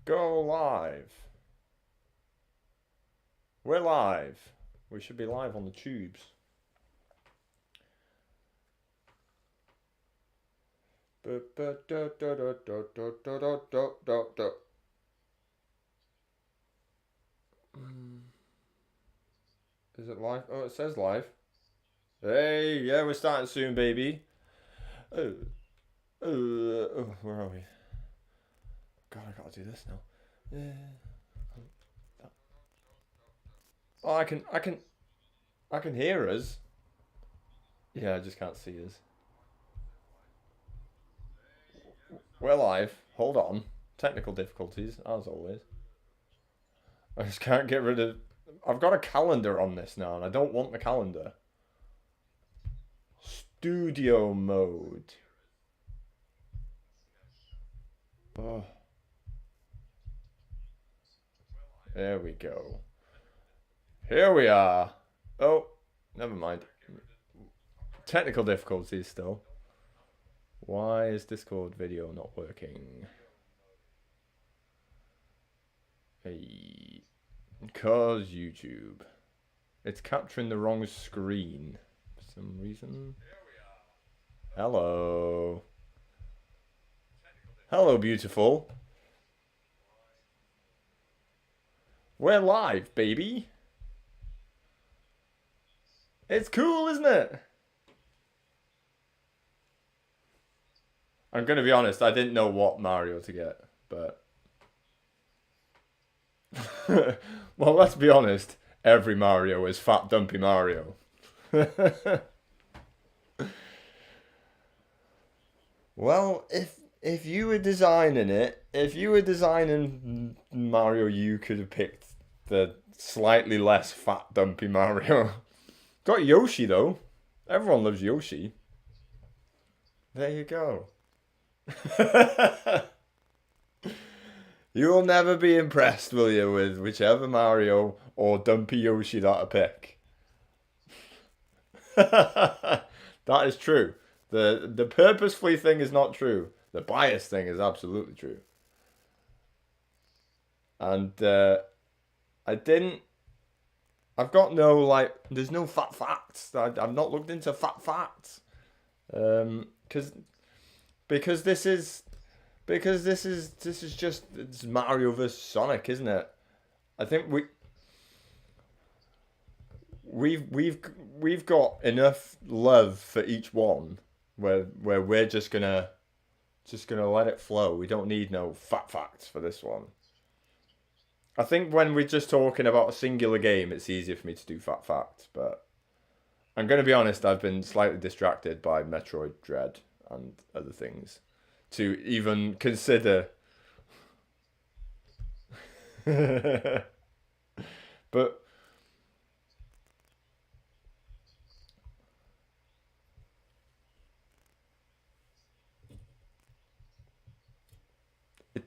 Go live. We're live. We should be live on the tubes. Is it live? Oh, it says live. Hey, yeah, we're starting soon, baby. Oh, where are we? God, I gotta do this now. Yeah. Oh, I can hear us. Yeah, I just can't see us. We're live. Hold on. Technical difficulties, as always. I just can't get rid of... I've got a calendar on this now, and I don't want the calendar. Studio mode. Oh. There we go. Here we are. Oh, never mind. Technical difficulties still. Why is Discord video not working? Hey. Because YouTube. It's capturing the wrong screen for some reason. Hello. Hello, beautiful. We're live, baby. It's cool, isn't it? I'm gonna be honest, I didn't know what Mario to get, but... Well, let's be honest, every Mario is Fat Dumpy Mario. Well, if you were designing it, if you were designing Mario, you could have picked the slightly less Fat Dumpy Mario. Got Yoshi, though. Everyone loves Yoshi. There you go. You'll never be impressed, will you, with whichever Mario or Dumpy Yoshi that I pick. That is true. The purposefully thing is not true. The bias thing is absolutely true. And I've got no, like, there's no fat facts. I've not looked into fat facts. Because this is just it's Mario vs Sonic, isn't it? I think we've got enough love for each one where we're just gonna let it flow. We don't need no fat facts for this one. I think when we're just talking about a singular game, it's easier for me to do fat facts, but I'm gonna be honest, I've been slightly distracted by Metroid Dread and other things to even consider. But it,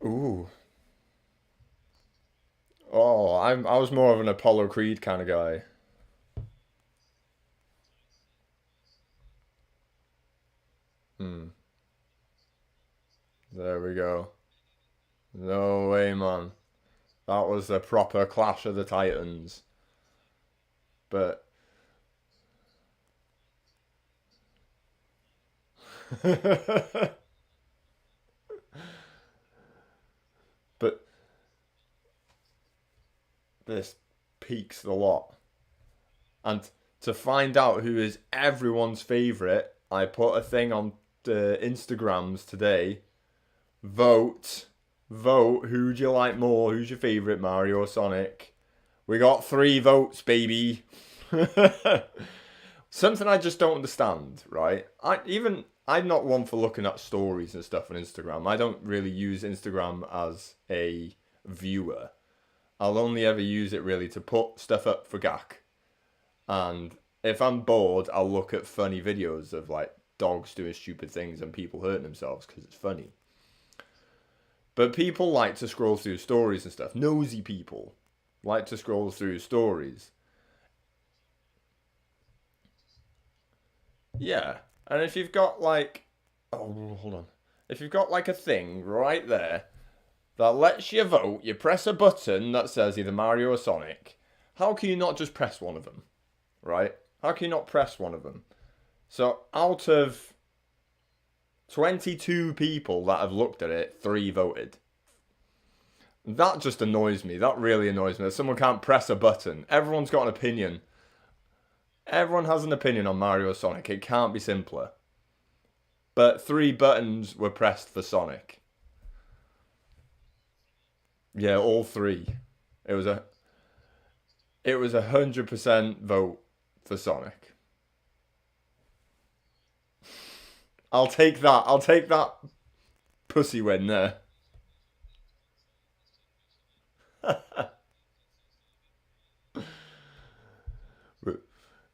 ooh, oh, I was more of an Apollo Creed kind of guy. Hmm. There we go. No way, man. That was a proper Clash of the Titans. But but this peaks the lot. And to find out who is everyone's favorite, I put a thing on the Instagrams today. Vote. Vote. Who do you like more? Who's your favorite, Mario or Sonic? We got 3 votes, baby. Something I just don't understand, right? I'm not one for looking at stories and stuff on Instagram. I don't really use Instagram as a viewer. I'll only ever use it really to put stuff up for GAK. And if I'm bored, I'll look at funny videos of like dogs doing stupid things and people hurting themselves because it's funny. But people like to scroll through stories and stuff. Nosy people like to scroll through stories. Yeah. And if you've got like Oh, hold on. If you've got like a thing right there that lets you vote, you press a button that says either Mario or Sonic. How can you not just press one of them? Right? How can you not press one of them? So out of 22 people that have looked at it, 3 voted. That just annoys me. That really annoys me. That someone can't press a button. Everyone's got an opinion. Everyone has an opinion on Mario or Sonic. It can't be simpler. But 3 buttons were pressed for Sonic. Yeah, all 3. It was a 100% vote for Sonic. I'll take that. I'll take that pussy win there.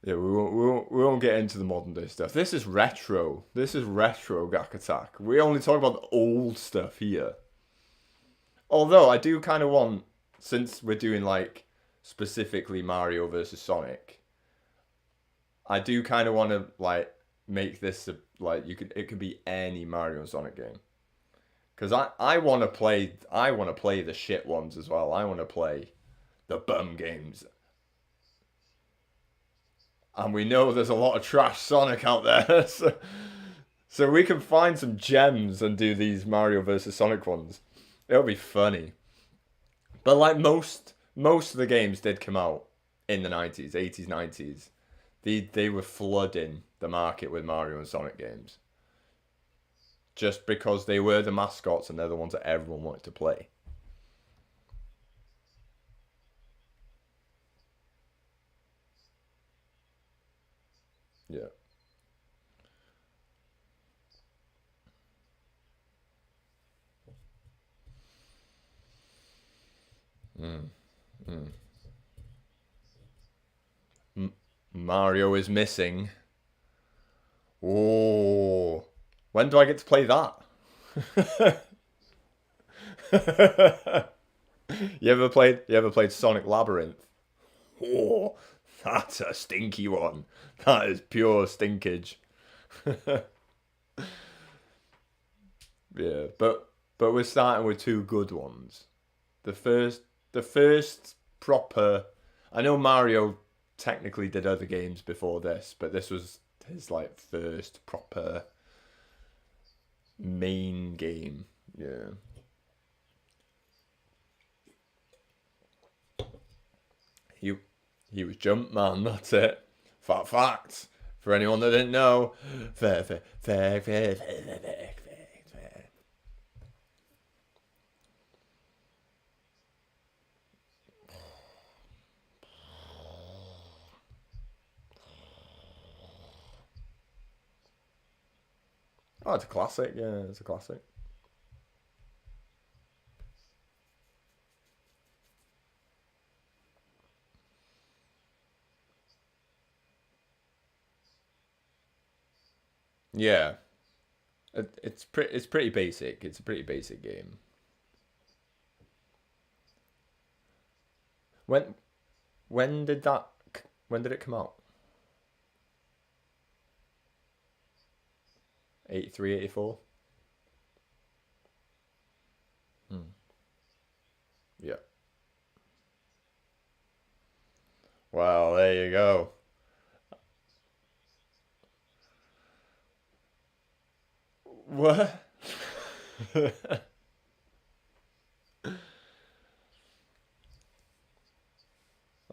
Yeah, we won't get into the modern day stuff. This is retro. This is retro GAK Attack. We only talk about the old stuff here. Although I do kind of want, since we're doing like specifically Mario versus Sonic, I do kind of want to like make this like it could be any Mario and Sonic game. Because I want to play the shit ones as well. I want to play the bum games. And we know there's a lot of trash Sonic out there. So we can find some gems and do these Mario versus Sonic ones. It'll be funny. But like most of the games did come out in the 90s, 80s, 90s. They were flooding the market with Mario and Sonic games. Just because they were the mascots and they're the ones that everyone wanted to play. Yeah. Mm. Mm. Mario is missing. Oh, when do I get to play that? You ever played Sonic Labyrinth? Oh, that's a stinky one. That is pure stinkage. Yeah, but we're starting with 2 good ones. The first the first proper. I know Mario technically did other games before this, but this was his like first proper main game. Yeah. He he was Jumpman, that's it. Fact. For anyone that didn't know. Fair. Oh, it's a classic, yeah, it's a classic. Yeah. It's pretty basic. It's a pretty basic game. When when did that when did it come out? 83, 84. Hmm. Yeah. Well, there you go. What?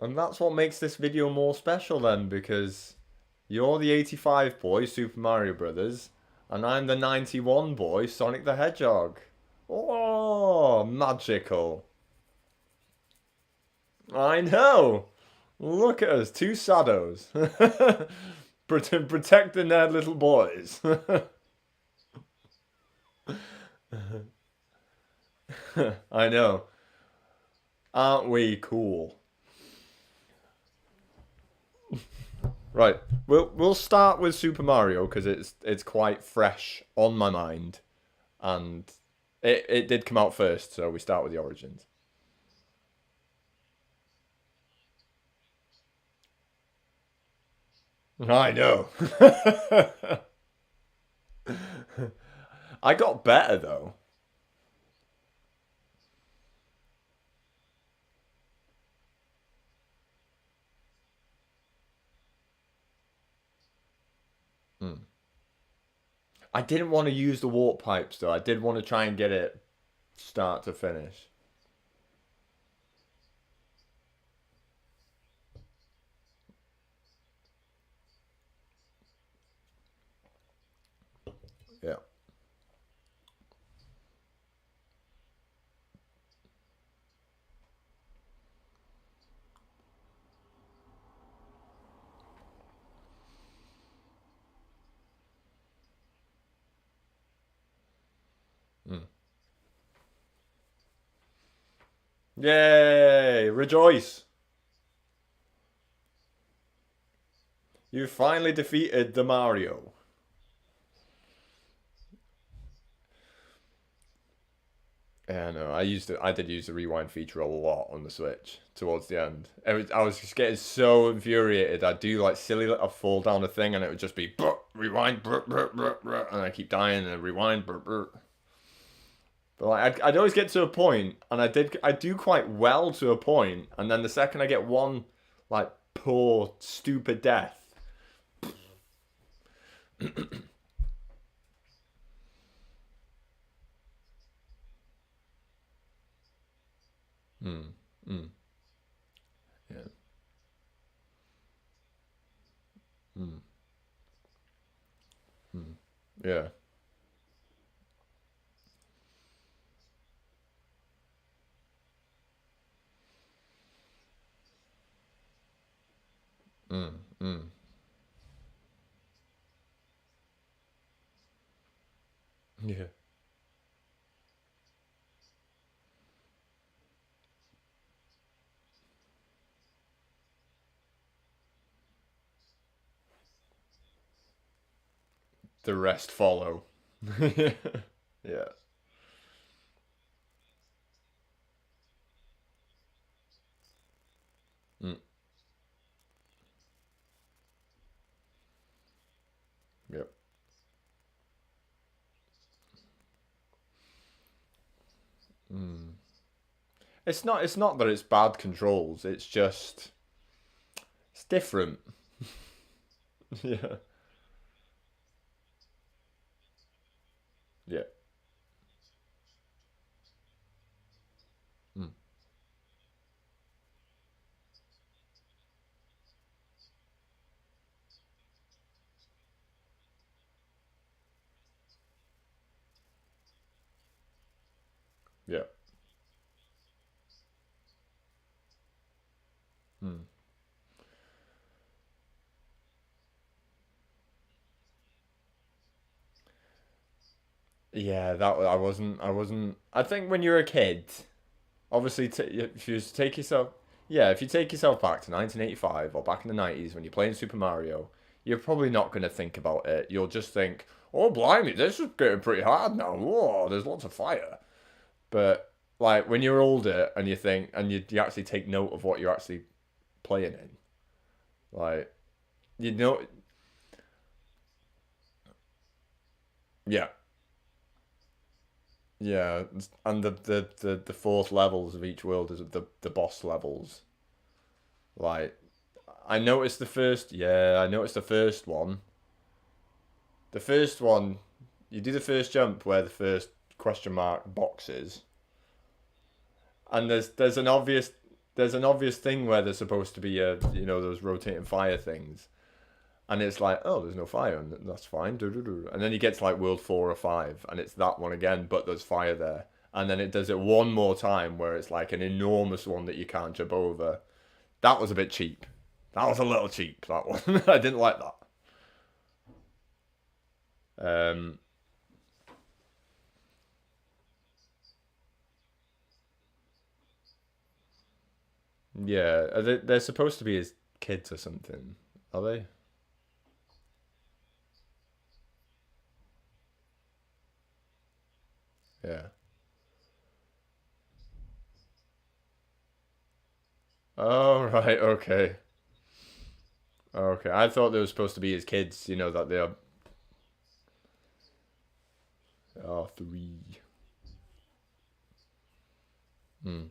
And that's what makes this video more special then, because you're the 85 boy, Super Mario Brothers, and I'm the 91 boy, Sonic the Hedgehog. Oh, magical. I know. Look at us, 2 shadows. Protecting their little boys. I know. Aren't we cool? Right. We'll start with Super Mario because it's quite fresh on my mind, and it did come out first, so we start with the origins. I know. I got better though. Hmm. I didn't want to use the warp pipes though. I did want to try and get it start to finish. Yeah. Mm. Yay! Rejoice! You finally defeated the Mario. Yeah, no, I did use the rewind feature a lot on the Switch towards the end. I was just getting so infuriated. I'd do like silly little fall down a thing and it would just be rewind, and I keep dying and rewind. But like I'd always get to a point, and I do quite well to a point, and then the second I get one like poor stupid death. Hmm. Hmm. Yeah. Hmm. Hmm. Yeah. Hmm. Hmm. Yeah. The rest follow. Yeah. Mm. Yep. Mm. It's not that it's bad controls. It's just it's different. Yeah. Yeah. Mm. Yeah. Mm. Yeah, that I wasn't. I think when you're a kid, obviously, if you take yourself, yeah, if you take yourself back to 1985 or back in the 90s when you're playing Super Mario, you're probably not going to think about it. You'll just think, "Oh, blimey, this is getting pretty hard now. Whoa, there's lots of fire." But like when you're older and you think, and you actually take note of what you're actually playing in, like you know, yeah, yeah, and the fourth levels of each world is the boss levels. Like I noticed the first one. The first one, you do the first jump where the first question mark box is, and there's an obvious thing where there's supposed to be a those rotating fire things, and it's like, oh, there's no fire, and that's fine. And then you get to like world 4 or 5, and it's that one again, but there's fire there. And then it does it one more time where it's like an enormous one that you can't jump over. That was a bit cheap. That was a little cheap. That one. I didn't like that. Um, yeah, they're supposed to be as kids or something. Are they? Yeah. Oh right. Okay. Okay. I thought they were supposed to be as kids. You know that they are. R3. Hmm.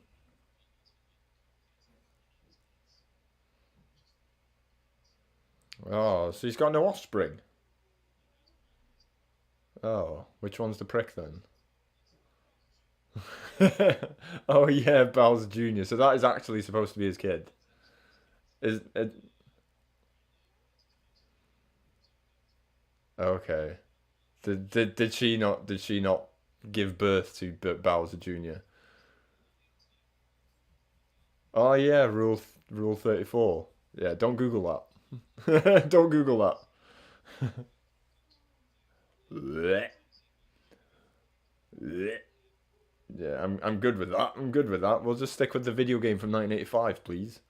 Oh, so he's got no offspring. Oh, which one's the prick then? Oh yeah, Bowser Jr. So that is actually supposed to be his kid. Is it? Okay. Did she not give birth to Bowser Jr.? Oh yeah, rule 34. Yeah, don't Google that. Don't Google that. Blech. Blech. Yeah, I'm good with that. I'm good with that. We'll just stick with the video game from 1985, please.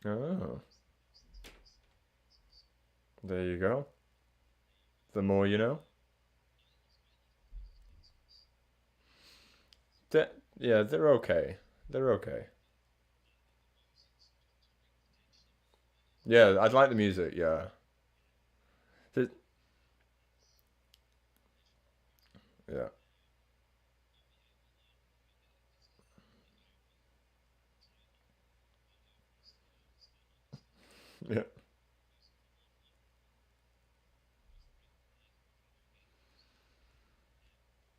Oh, there you go. The more you know. they yeah, they're okay. They're okay. Yeah, I'd like the music. Yeah. Th- Yeah. Yeah.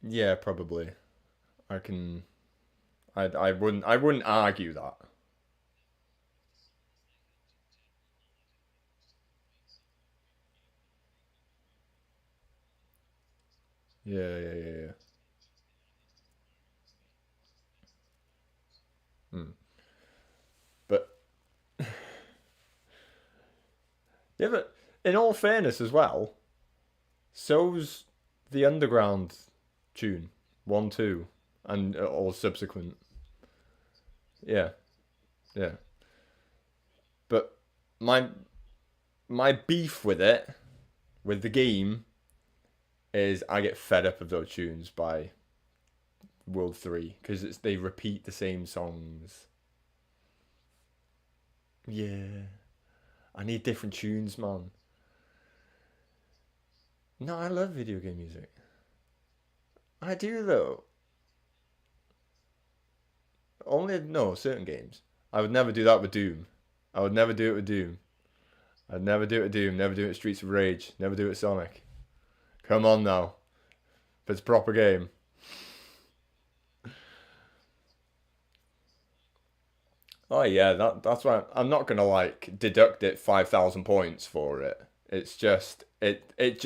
Yeah, probably. I can. I wouldn't argue that. Yeah, yeah, yeah, yeah. Hmm. But yeah, but in all fairness as well, so's the underground tune 1, 2, and all subsequent. Yeah, yeah. But my my beef with it, with the game, is I get fed up of those tunes by World 3 because it's they repeat the same songs. Yeah, I need different tunes, man. No, I love video game music. I do though. Only no certain games. I would never do that with Doom. I would never do it with Doom. I'd never do it with Doom. Never do it with Streets of Rage. Never do it with Sonic. Come on now. If it's a proper game. Oh yeah, that's why I'm not gonna like deduct it 5,000 points for it. It's just it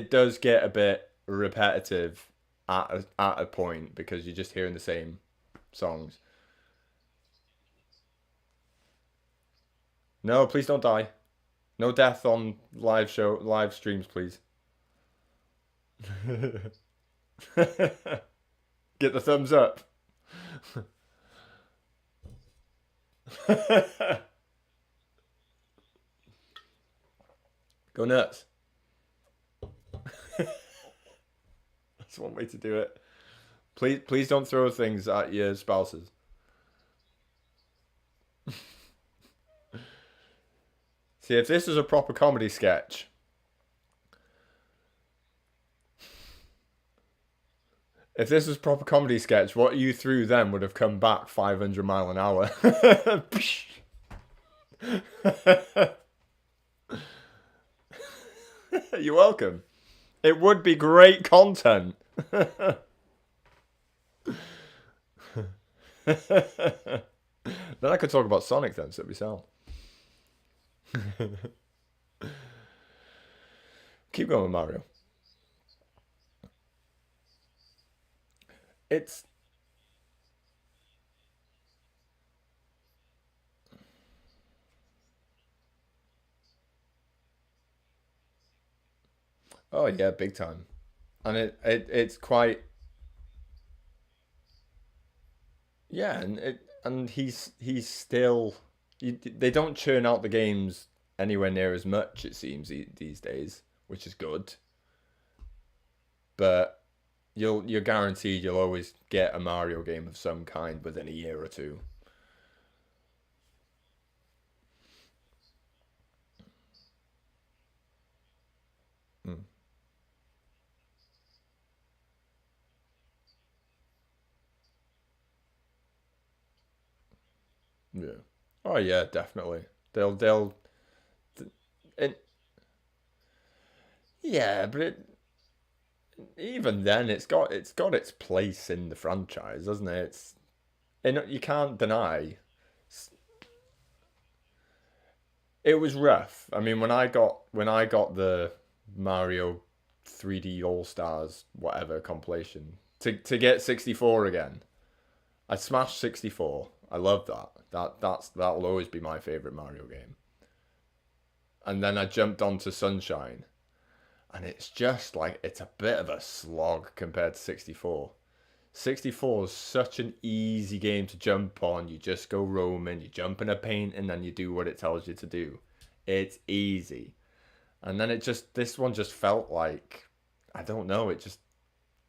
does get a bit repetitive at a point because you're just hearing the same songs. No, please don't die. No death on live streams, please. Get the thumbs up. Go nuts. That's one way to do it. Please don't throw things at your spouses. See, if this was a proper comedy sketch, if this was proper comedy sketch, what you threw then would have come back 500 mile an hour. You're welcome. It would be great content. Then I could talk about Sonic then, so it'd be sound. Keep going with Mario. It's oh yeah, big time. And it's quite yeah, and he's still they don't churn out the games anywhere near as much, it seems, these days, which is good. But you're guaranteed you'll always get a Mario game of some kind within a year or two. Mm, yeah. Oh yeah, definitely. They'll it, yeah, but even then it's got its place in the franchise, doesn't it? It's and you can't deny it was rough. I mean, when I got the Mario 3D All Stars whatever compilation to get 64 again, I smashed 64. I love that. That'll always be my favorite Mario game. And then I jumped onto Sunshine, and it's just like it's a bit of a slog compared to 64. 64 is such an easy game to jump on. You just go roaming, you jump in a paint, and then you do what it tells you to do. It's easy. And then this one just felt like, I don't know,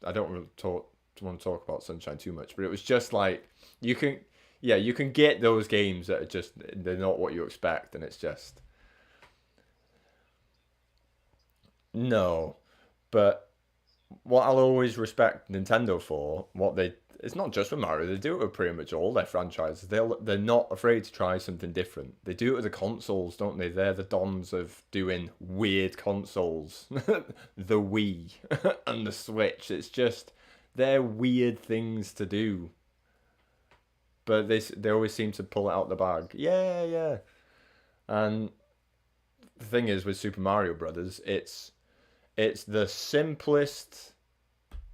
I don't want to talk about Sunshine too much, but it was just like, you can, yeah, you can get those games that are just, they're not what you expect, and it's just, no. But what I'll always respect Nintendo for, it's not just with Mario, they do it with pretty much all their franchises. They're not afraid to try something different. They do it with the consoles, don't they? They're the dons of doing weird consoles. The Wii and the Switch. It's just they're weird things to do. But they always seem to pull it out the bag. Yeah, yeah. And the thing is with Super Mario Brothers, it's the simplest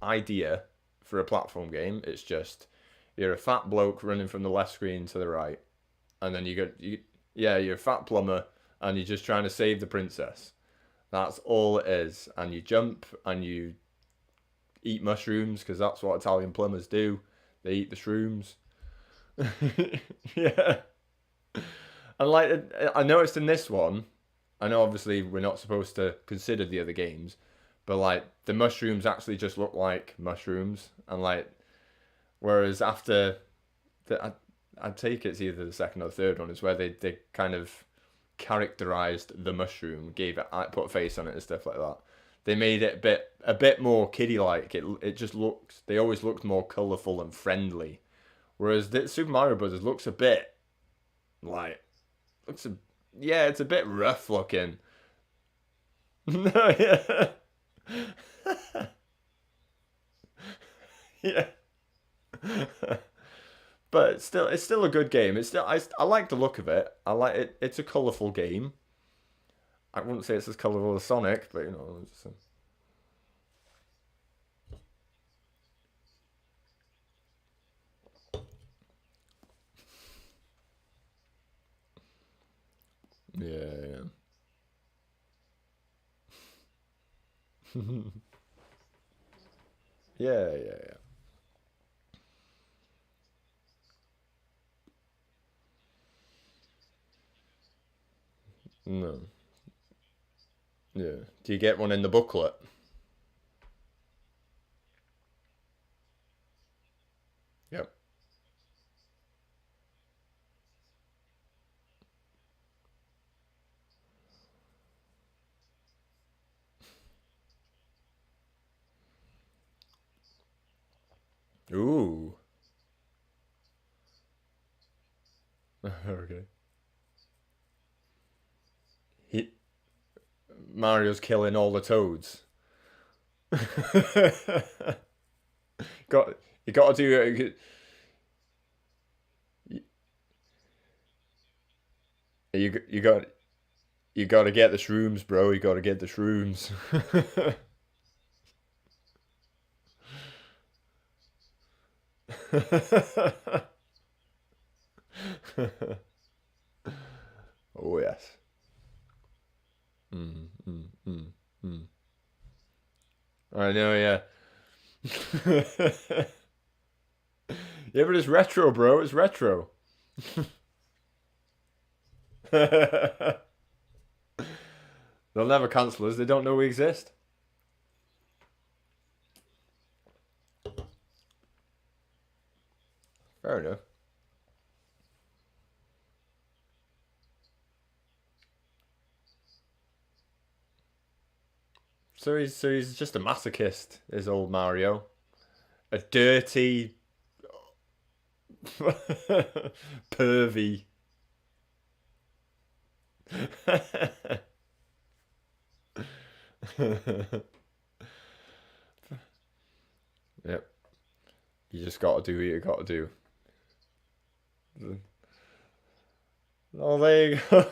idea for a platform game. It's just you're a fat bloke running from the left screen to the right, and then yeah, you're a fat plumber, and you're just trying to save the princess. That's all it is. And you jump and you eat mushrooms because that's what Italian plumbers do. They eat the shrooms. Yeah, and like I noticed in this one, I know obviously we're not supposed to consider the other games, but like the mushrooms actually just look like mushrooms, and like whereas after I take it's either the second or third one is where they kind of characterized the mushroom, gave it put a face on it and stuff like that. They made it a bit more kiddie like. It just looks they always looked more colorful and friendly, whereas the Super Mario Brothers looks a bit like looks a yeah it's a bit rough looking. No, yeah. Yeah. But it's still a good game. I like the look of it. I like it. It's a colourful game. I wouldn't say it's as colourful as Sonic, but yeah, yeah, yeah, yeah, yeah. No, yeah. Do you get one in the booklet? Yep. Ooh. Okay. He Mario's killing all the toads. got you got to do you got you got to get the shrooms, bro. You got to get the shrooms. Oh yes. Mm, mm, mm, mm. I know, yeah. Yeah, but it's retro, bro. It's retro. They'll never cancel us. They don't know we exist. Fair enough. So he's just a masochist, is old Mario. A dirty, pervy. Yep. You just gotta do what you gotta do. Oh, there you go.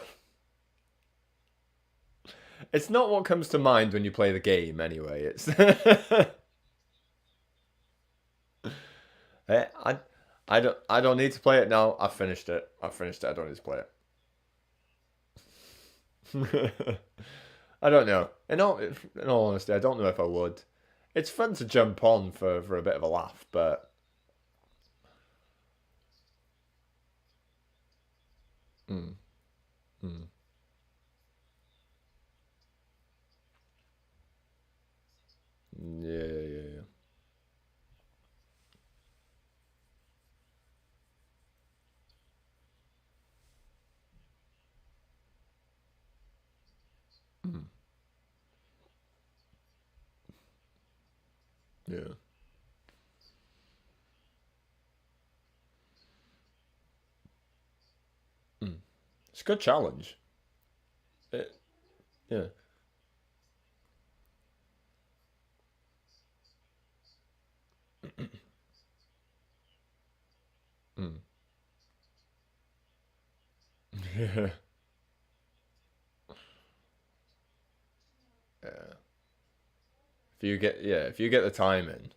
It's not what comes to mind when you play the game, anyway. It's. Eh, I don't need to play it now. I've finished it. I've finished it. I don't need to play it. I don't know. In all honesty, I don't know if I would. It's fun to jump on for a bit of a laugh, but mm, mm, yeah, yeah, yeah. Mm, yeah. Mm. It's a good challenge. It, yeah. Mm. Yeah. Yeah. If you get the timing,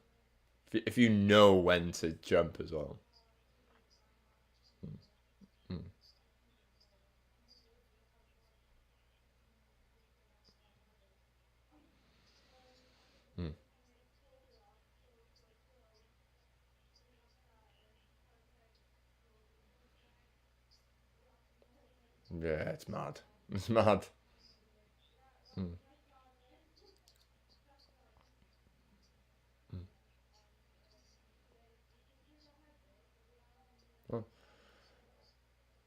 if you know when to jump as well. Mm, mm, mm. Yeah, it's mad. It's mad. Mm, mm. Well,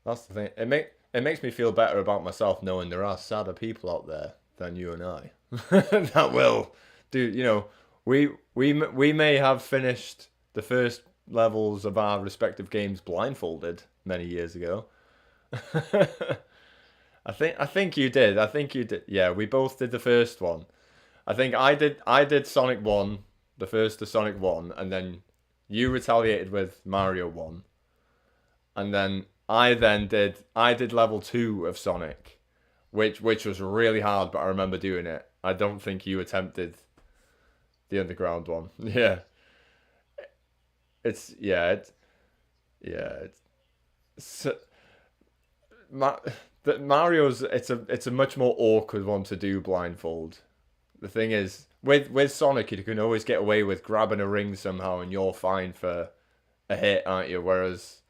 that's the thing. It makes me feel better about myself knowing there are sadder people out there than you and I that will do. We may have finished the first levels of our respective games blindfolded many years ago. I think you did. I think you did. Yeah, we both did the first one. I think I did Sonic 1, the first to Sonic 1, and then you retaliated with Mario 1. And then I did level 2 of Sonic, which was really hard, but I remember doing it. I don't think you attempted the underground one. Yeah. It's yeah, it's yeah, it's Ma- Mario's it's a much more awkward one to do blindfold. The thing is, with Sonic, you can always get away with grabbing a ring somehow, and you're fine for a hit, aren't you? Whereas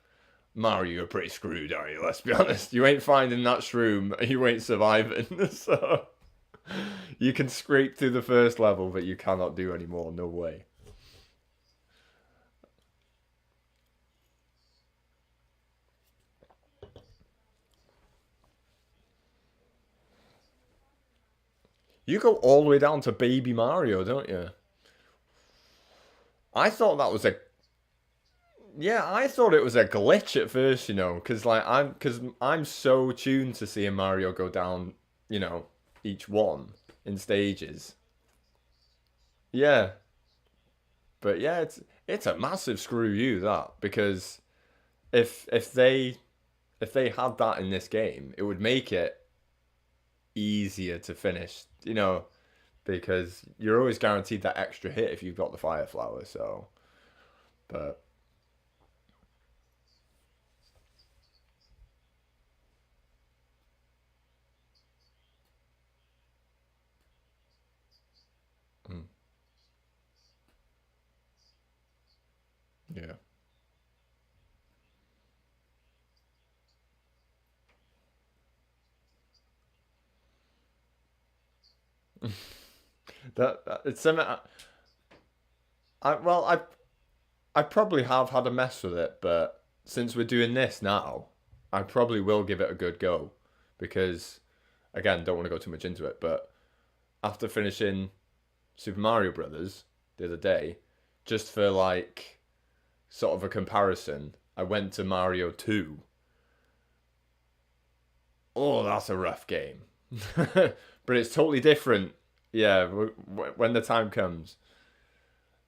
Mario, you're pretty screwed, aren't you? Let's be honest. You ain't finding that shroom, you ain't surviving. So you can scrape through the first level, but you cannot do any more. No way. You go all the way down to Baby Mario, don't you? I thought that was a Yeah, I thought it was a glitch at first, because I'm so tuned to seeing Mario go down, each one in stages. Yeah, but yeah, it's a massive screw you that because if they had that in this game, it would make it easier to finish, because you're always guaranteed that extra hit if you've got the fire flower. So, but mm, yeah, It's something. I probably have had a mess with it, but since we're doing this now, I probably will give it a good go, because again, don't want to go too much into it, but after finishing Super Mario Brothers the other day, just for like sort of a comparison, I went to Mario 2. Oh, that's a rough game. But it's totally different. Yeah, when the time comes,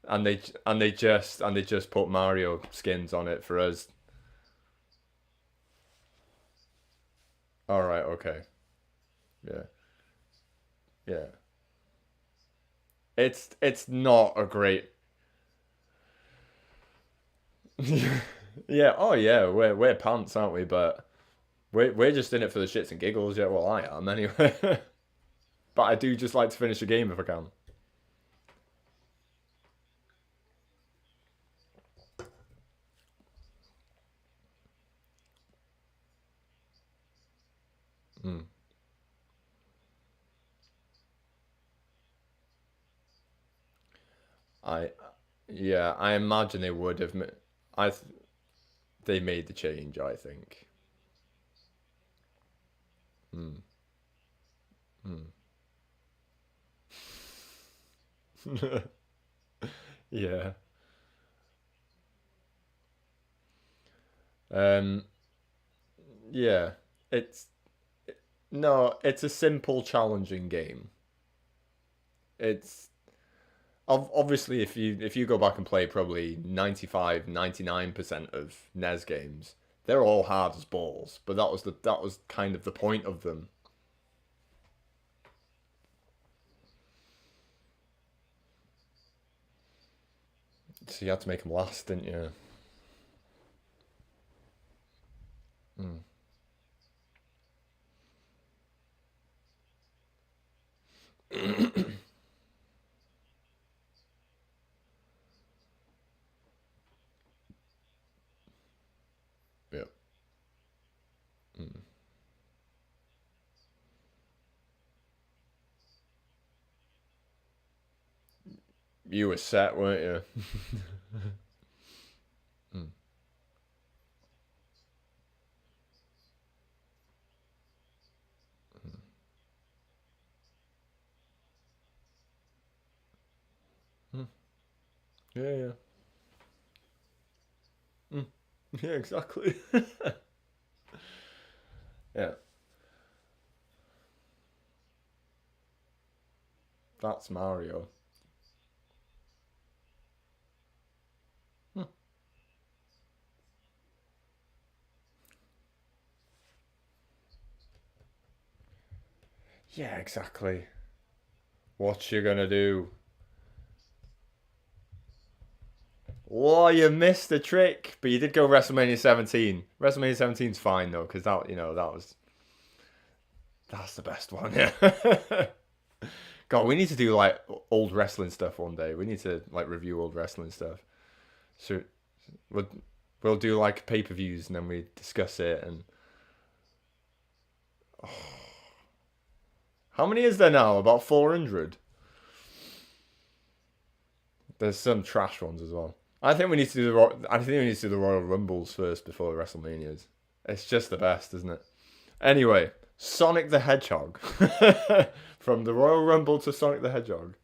and they just put Mario skins on it for us. All right, okay. Yeah. Yeah. It's not a great. Yeah, oh yeah, we're pants, aren't we? But we're just in it for the shits and giggles. Yeah, well, I am anyway. But I do just like to finish a game if I can. Mm. I Yeah, I imagine they would have. I They made the change, I think. Mm. Mm. Yeah. Um. Yeah. It's No. It's a simple, challenging game. It's obviously, if you go back and play probably 95, 99% of NES games, they're all hard as balls. But that was kind of the point of them. So you had to make them last, didn't you? Mm. Yeah. Mm. You were set, weren't you? Mm. Mm. Yeah, yeah. Mm. Yeah, exactly. Yeah, that's Mario. Hmm. Yeah, exactly. What you gonna do? Oh, you missed the trick, but you did go WrestleMania 17. WrestleMania 17's fine though, because that's the best one. Yeah. God, we need to do like old wrestling stuff one day. We need to like review old wrestling stuff. So we'll we'll do like pay-per-views and then we discuss it. And how many is there now? About 400. There's some trash ones as well. I think we need to do the Royal Rumbles first before the WrestleManias. It's just the best, isn't it? Anyway, Sonic the Hedgehog. From the Royal Rumble to Sonic the Hedgehog.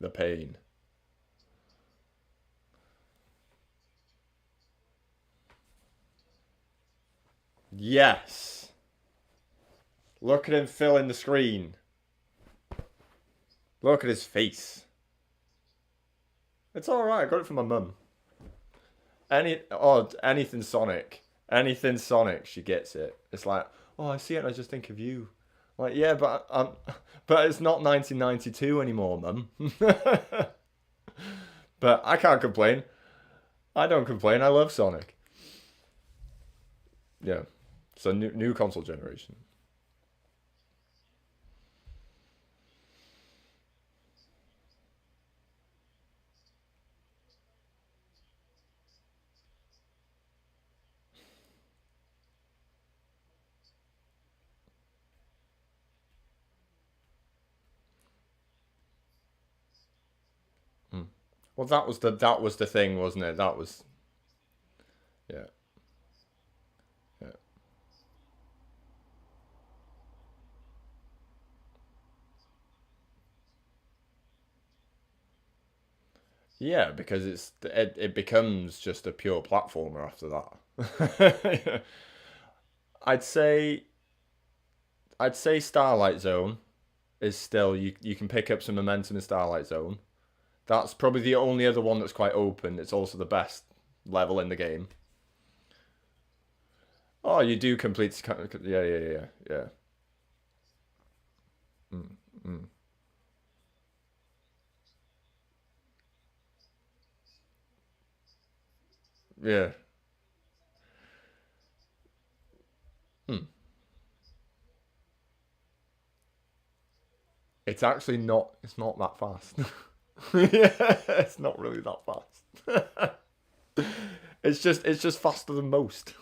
The pain. Yes. Look at him filling the screen. Look at his face. It's alright, I got it from my mum. Anything Sonic. Anything Sonic, she gets it. It's like, oh, I see it and I just think of you. Like, yeah, but it's not 1992 anymore, mum. But I can't complain. I don't complain. I love Sonic. Yeah. So new console generation. Well, that was the thing, wasn't it? That was yeah, yeah, yeah. Because it becomes just a pure platformer after that. I'd say I'd say Starlight Zone is still you can pick up some momentum in Starlight Zone. That's probably the only other one that's quite open. It's also the best level in the game. Oh, you do complete. Yeah, yeah, yeah, yeah. Mm, mm. Yeah. Hmm. It's actually not. It's not that fast. Yeah, it's not really that fast. It's just faster than most.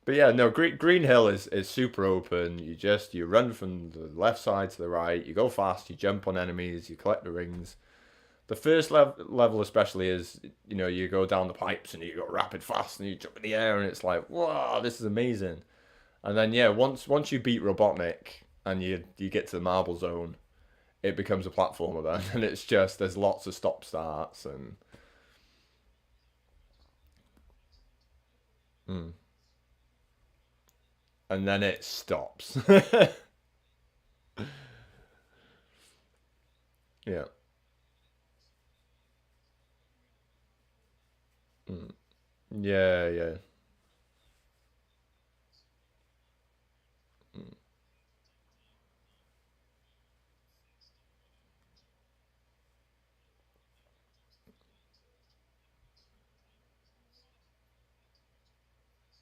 But yeah, no. Green Hill is super open. You run from the left side to the right. You go fast. You jump on enemies. You collect the rings. The first level especially is you go down the pipes and you go rapid fast and you jump in the air and it's like wow, this is amazing. And then yeah, once you beat Robotnik and you get to the marble zone, it becomes a platformer then, and it's just there's lots of stop starts mm, and then it stops. Yeah. Mm. Yeah, yeah. Mm.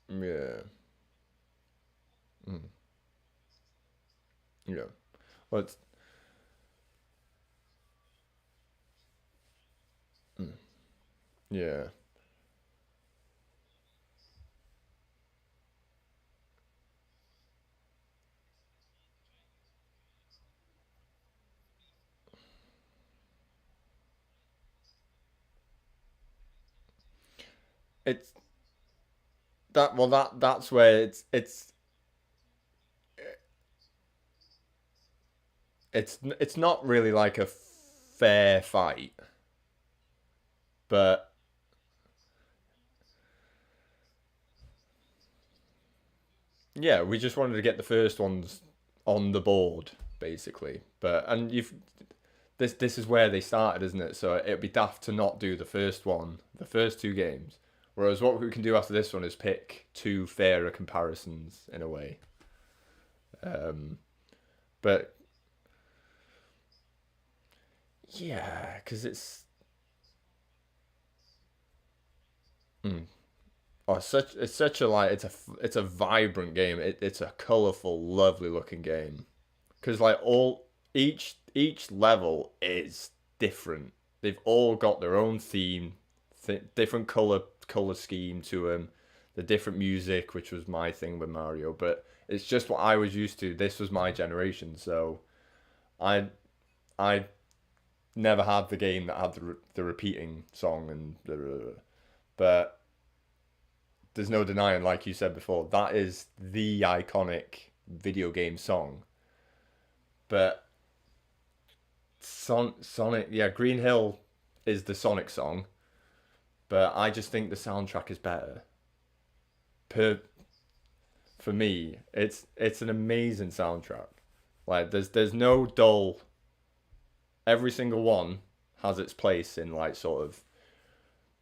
Yeah. Mm. Yeah. Well, mm. Yeah. It's that well that's where it's not really like a fair fight, but yeah, we just wanted to get the first ones on the board, basically. But and you've this is where they started, isn't it? So it'd be daft to not do the first one, the first two games. Whereas what we can do after this one is pick two fairer comparisons in a way. Um, but yeah, because mm, it's such a like it's a vibrant game. It's a colorful, lovely looking game. Because like all each level is different. They've all got their own theme, different color scheme to them, the different music, which was my thing with Mario. But it's just what I was used to. This was my generation, so I I never had the game that had the repeating song and but there's no denying, like you said before, that is the iconic video game song. But Sonic, yeah, Green Hill is the Sonic song, but I just think the soundtrack is better. Per For me, it's an amazing soundtrack. Like there's no dull. Every single one has its place in like sort of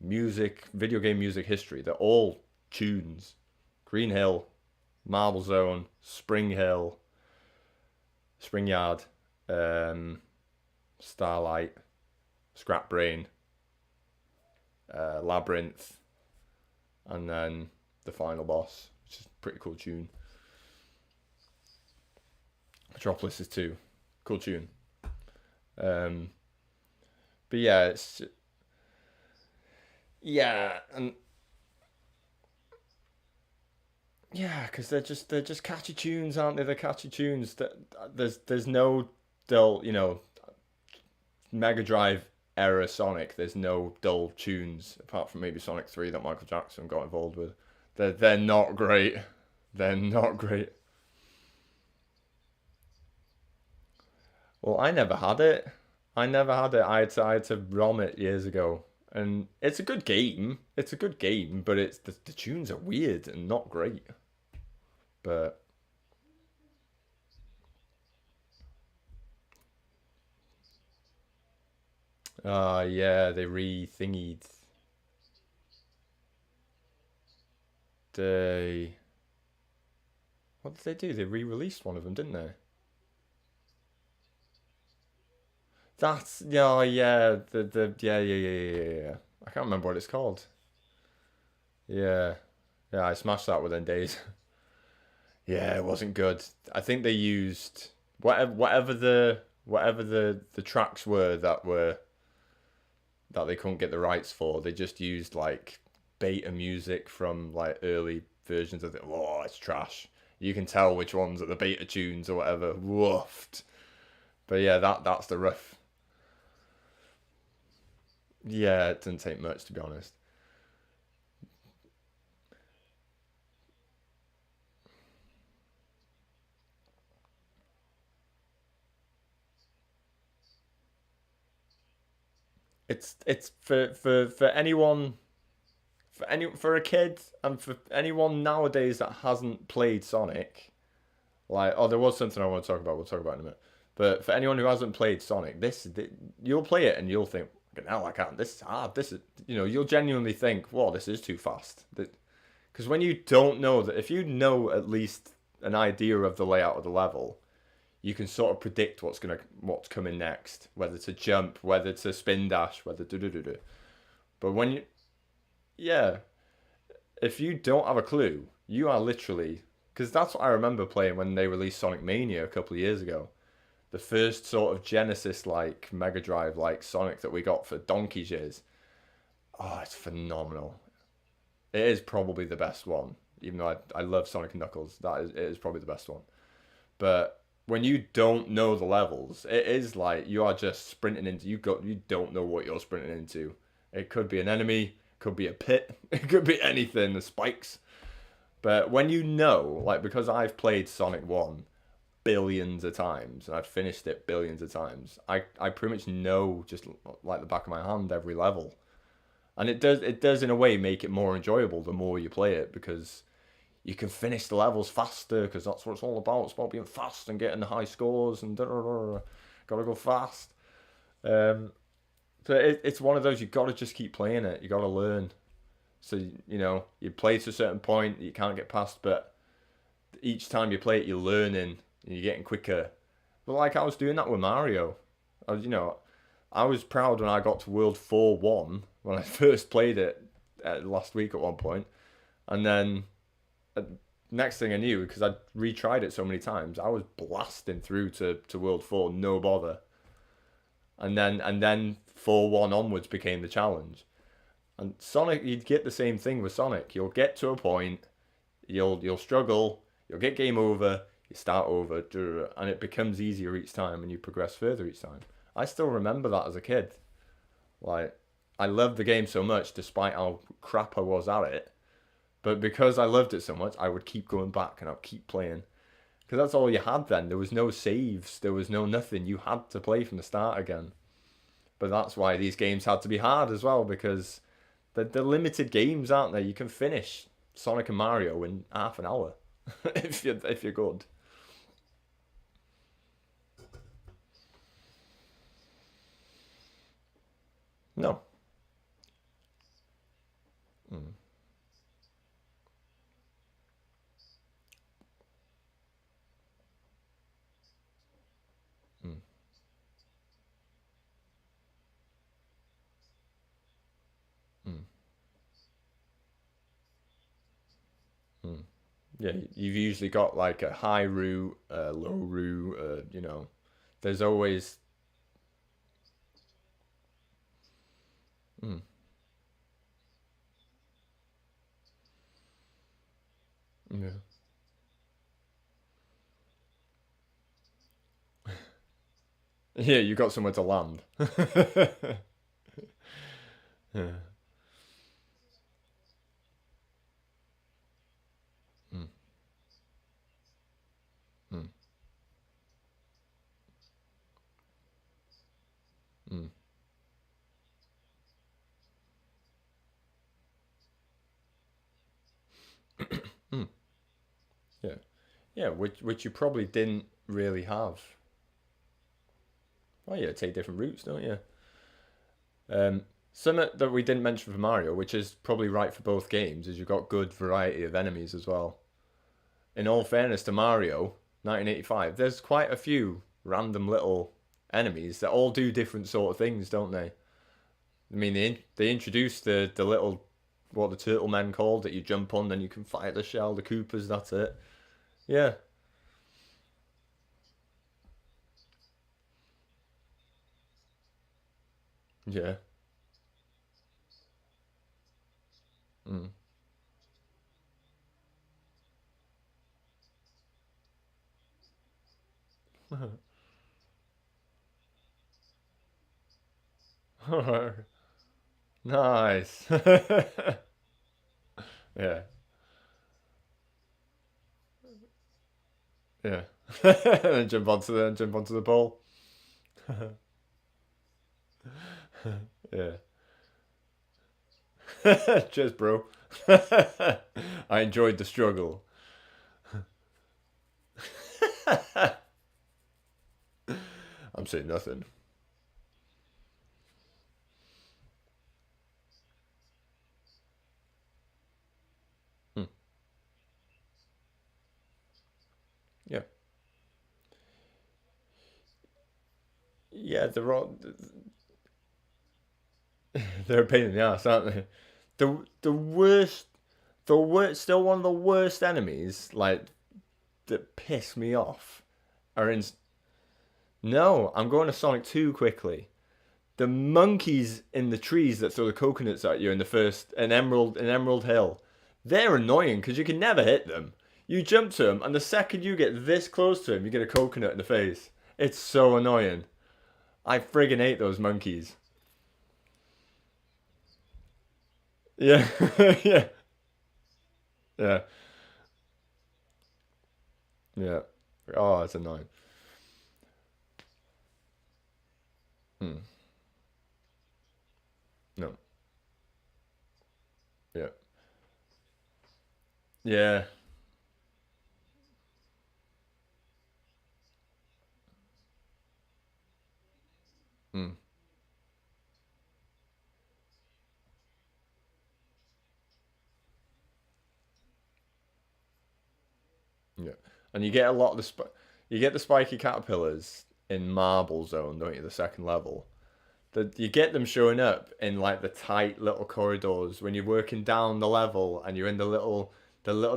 music, video game music history. They're all tunes. Green Hill, Marble Zone, Spring Hill, Spring Yard, um, Starlight, Scrap Brain, Labyrinth, and then the final boss, which is a pretty cool tune. Metropolis is too cool tune. Um, but yeah, it's yeah, and yeah, because they're just catchy tunes, aren't they? They're catchy tunes. That there's no dull, Mega Drive era Sonic, there's no dull tunes apart from maybe Sonic 3 that Michael Jackson got involved with. They're not great. They're not great. Well, I never had it. I never had it. I had to ROM it years ago, and it's a good game. It's a good game, but it's the tunes are weird and not great. But yeah, they re-thingied. They what did they do? They re-released one of them, didn't they? That's yeah, yeah, the yeah, yeah, yeah, yeah, yeah, yeah. I can't remember what it's called. Yeah, yeah, I smashed that within days. Yeah, it wasn't good. I think they used whatever the tracks were that they couldn't get the rights for. They just used like beta music from like early versions of it. Oh, it's trash. You can tell which ones are the beta tunes or whatever. Woofed. But yeah, that's the rough. Yeah, it didn't take much to be honest. It's for anyone for a kid and for anyone nowadays that hasn't played Sonic. Like, oh, there was something I want to talk about. We'll talk about in a minute. But for anyone who hasn't played Sonic, you'll play it and you'll think, "No, I can't. This is hard. This is you'll genuinely think, "Whoa, this is too fast." Because when you don't know that, if you know at least an idea of the layout of the level, you can sort of predict what's coming next, whether to jump, whether to spin dash, whether to do do do. But when you yeah, if you don't have a clue, you are literally because that's what I remember playing when they released Sonic Mania a couple of years ago. The first sort of Genesis like Mega Drive like Sonic that we got for donkey's years. Oh, it's phenomenal. It is probably the best one, even though I love Sonic and Knuckles. It is probably the best one. But when you don't know the levels, it is like you are just sprinting into you don't know what you're sprinting into. It could be an enemy, could be a pit, it could be anything, the spikes. But when you know, like because I've played Sonic 1 billions of times and I've finished it billions of times, I pretty much know just like the back of my hand every level. And it does in a way make it more enjoyable the more you play it because you can finish the levels faster because that's what it's all about. It's about being fast and getting the high scores and gotta go fast. Um, so it's one of those you gotta just keep playing it. You gotta learn. So you play to a certain point that you can't get past, but each time you play it, you're learning and you're getting quicker. But like I was doing that with Mario, I was proud when I got to World 4-1 when I first played it last week at one point, and then uh, next thing I knew, because I'd retried it so many times, I was blasting through to World 4, no bother. And then 4-1 onwards became the challenge. And Sonic, you'd get the same thing with Sonic. You'll get to a point, you'll struggle, you'll get game over, you start over, and it becomes easier each time, and you progress further each time. I still remember that as a kid. Like, I loved the game so much, despite how crap I was at it. But because I loved it so much, I would keep going back and I'd keep playing. Because that's all you had then. There was no saves. There was no nothing. You had to play from the start again. But that's why these games had to be hard as well. Because they're limited games, aren't they? You can finish Sonic and Mario in half an hour if you're good. No. Mm, mm, mm, mm. Yeah, you've usually got like a high route, a low route. There's always. Mm, yeah. Yeah, you got somewhere to land. Yeah. Mm, mm, mm, mm. Yeah. Yeah, which you probably didn't really have. Oh yeah, take different routes, don't you? Something that we didn't mention for Mario, which is probably right for both games, is you've got good variety of enemies as well. In all fairness to Mario, 1985, there's quite a few random little enemies that all do different sort of things, don't they? I mean, they introduced the little what the turtle men called that you jump on, then you can fight the shell, the Koopas. That's it. Yeah, yeah. Mm. Nice. Yeah, yeah. And jump onto the pole. Yeah. Cheers, bro. I enjoyed the struggle. I'm saying nothing. Hmm. Yeah, yeah. They're a pain in the ass, aren't they? The worst, still one of the worst enemies. Like that piss me off. Are in. No, I'm going to Sonic 2 quickly. The monkeys in the trees that throw the coconuts at you in the first in Emerald Hill. They're annoying because you can never hit them. You jump to them, and the second you get this close to them, you get a coconut in the face. It's so annoying. I friggin' hate those monkeys. Yeah, yeah, yeah, yeah. Oh, it's annoying. Hmm. No. Yeah. Yeah. Hmm. Yeah. And you get a lot of you get the spiky caterpillars in Marble Zone, don't you? The second level. You get them showing up in like the tight little corridors when you're working down the level and you're in the little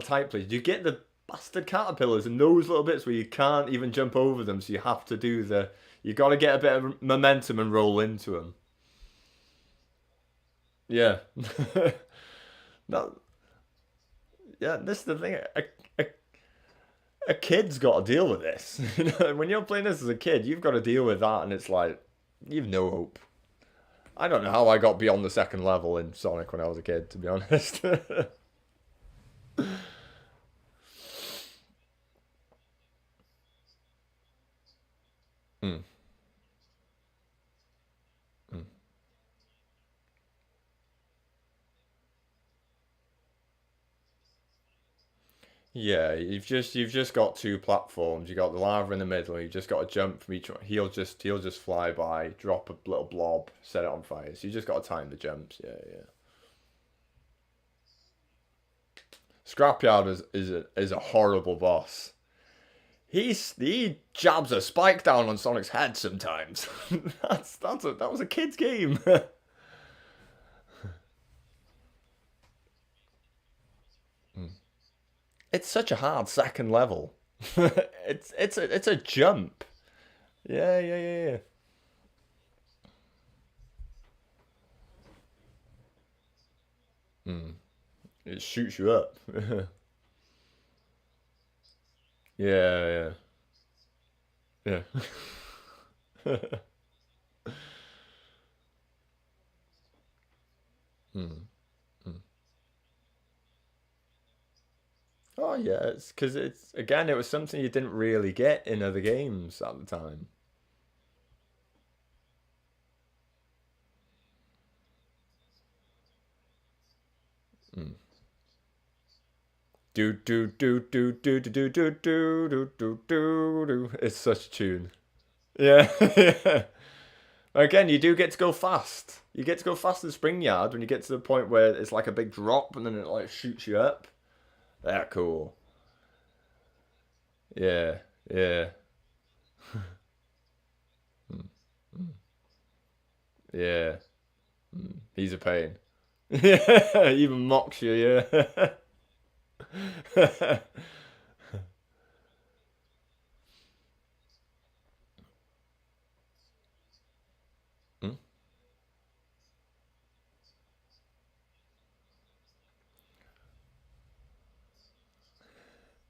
tight place. You get the bastard caterpillars in those little bits where you can't even jump over them, so you have to do the. You got to get a bit of momentum and roll into them. Yeah. that, yeah, this is the thing. A, a kid's got to deal with this. When you're playing this as a kid, you've got to deal with that, and it's like you've no hope. I don't know how I got beyond the second level in Sonic when I was a kid, to be honest. Mm, mm. Yeah, you've just got two platforms. You got the lava in the middle. You just got to jump from each one. He'll just fly by, drop a little blob, set it on fire. So you just got to time the jumps. Yeah, yeah. Scrapyard is a horrible boss. He jabs a spike down on Sonic's head sometimes. That was a kid's game. It's such a hard second level. It's a jump. Yeah, yeah, yeah, yeah. Mm. It shoots you up. Yeah, yeah, yeah. Mm, mm. Oh yeah, it's because it's again, it was something you didn't really get in other games at the time. Mm. Do do do do do do do do do do do do do. It's such a tune. Yeah, yeah. Again, you do get to go fast. You get to go fast in Spring Yard when you get to the point where it's like a big drop and then it like shoots you up. They're cool. Yeah, yeah, mm, mm, yeah. He's a pain. Yeah, even mocks you. Yeah. Mm,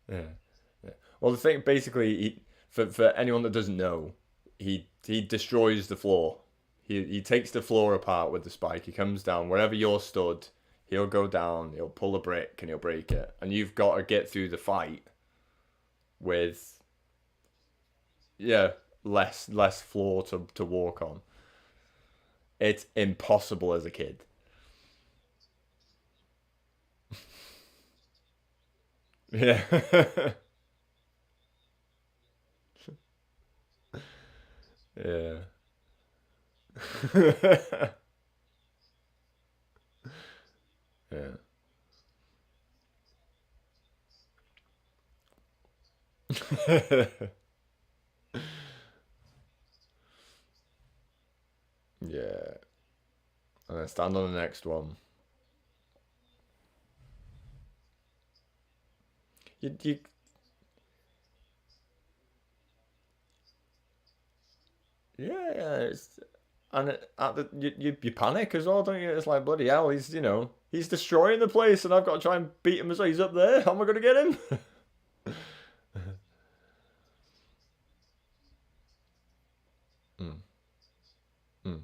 yeah, yeah. Well, the thing basically, for anyone that doesn't know, he destroys the floor. He takes the floor apart with the spike. He comes down wherever you're stood. He'll go down. He'll pull a brick and he'll break it. And you've got to get through the fight with yeah less floor to walk on. It's impossible as a kid. Yeah. Yeah. Yeah. Yeah. And then stand on the next one. You yeah, it's and at the you panic as well, don't you? It's like bloody hell, he's destroying the place, and I've got to try and beat him as he's up there. How am I going to get him? Mm, mm,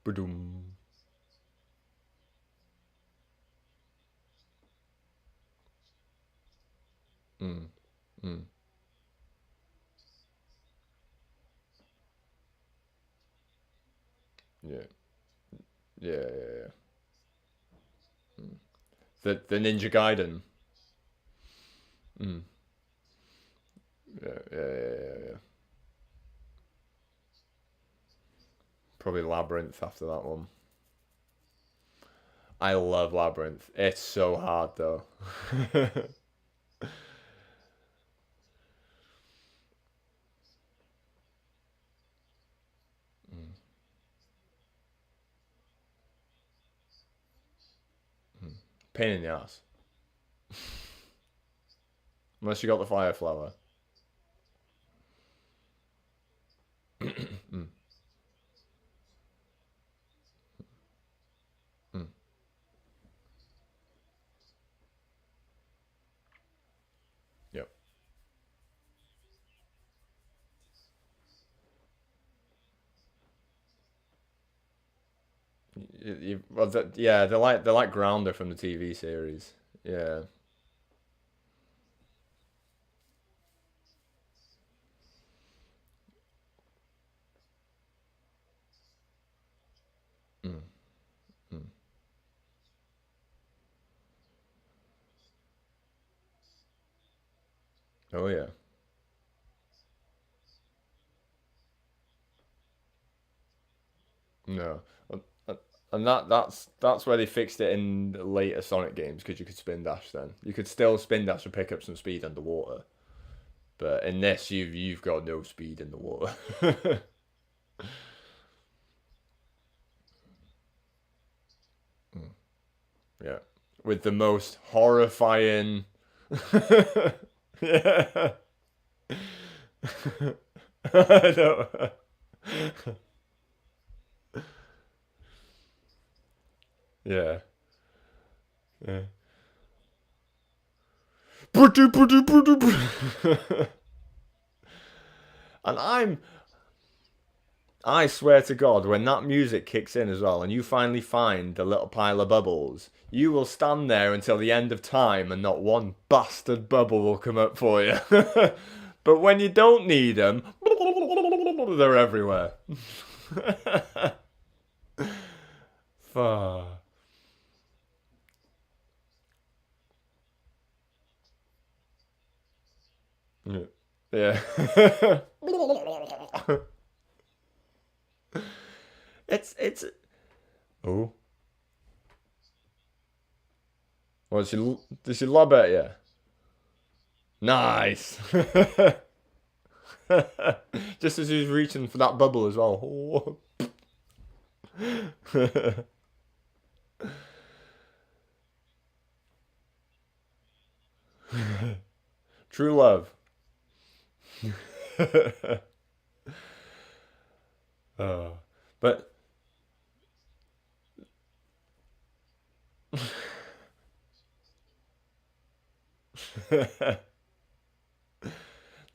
ba-dum. Mm, mm, yeah, yeah, yeah, yeah. Mm. The Ninja Gaiden. Mm, yeah, yeah, yeah, yeah, yeah. Probably Labyrinth after that one. I love Labyrinth. It's so hard though. Mm, mm. Pain in the ass. Unless you got the fire flower. Mm, mm, yep. Well, yeah, they're like Grounder from the TV series. Yeah. Mm, mm. Oh yeah. No. Uh, And that's where they fixed it in the later Sonic games because you could spin dash then. You could still spin dash to pick up some speed underwater, but in this you've got no speed in the water. Mm, yeah, with the most horrifying. Yeah. I know. Yeah. Yeah. And I swear to God, when that music kicks in as well, and you finally find the little pile of bubbles, you will stand there until the end of time, and not one bastard bubble will come up for you. But when you don't need them, they're everywhere. Fuck. Yeah. Yeah. it's. Oh, does she lob at you? Nice. Just as he was reaching for that bubble as well. True love. Oh, but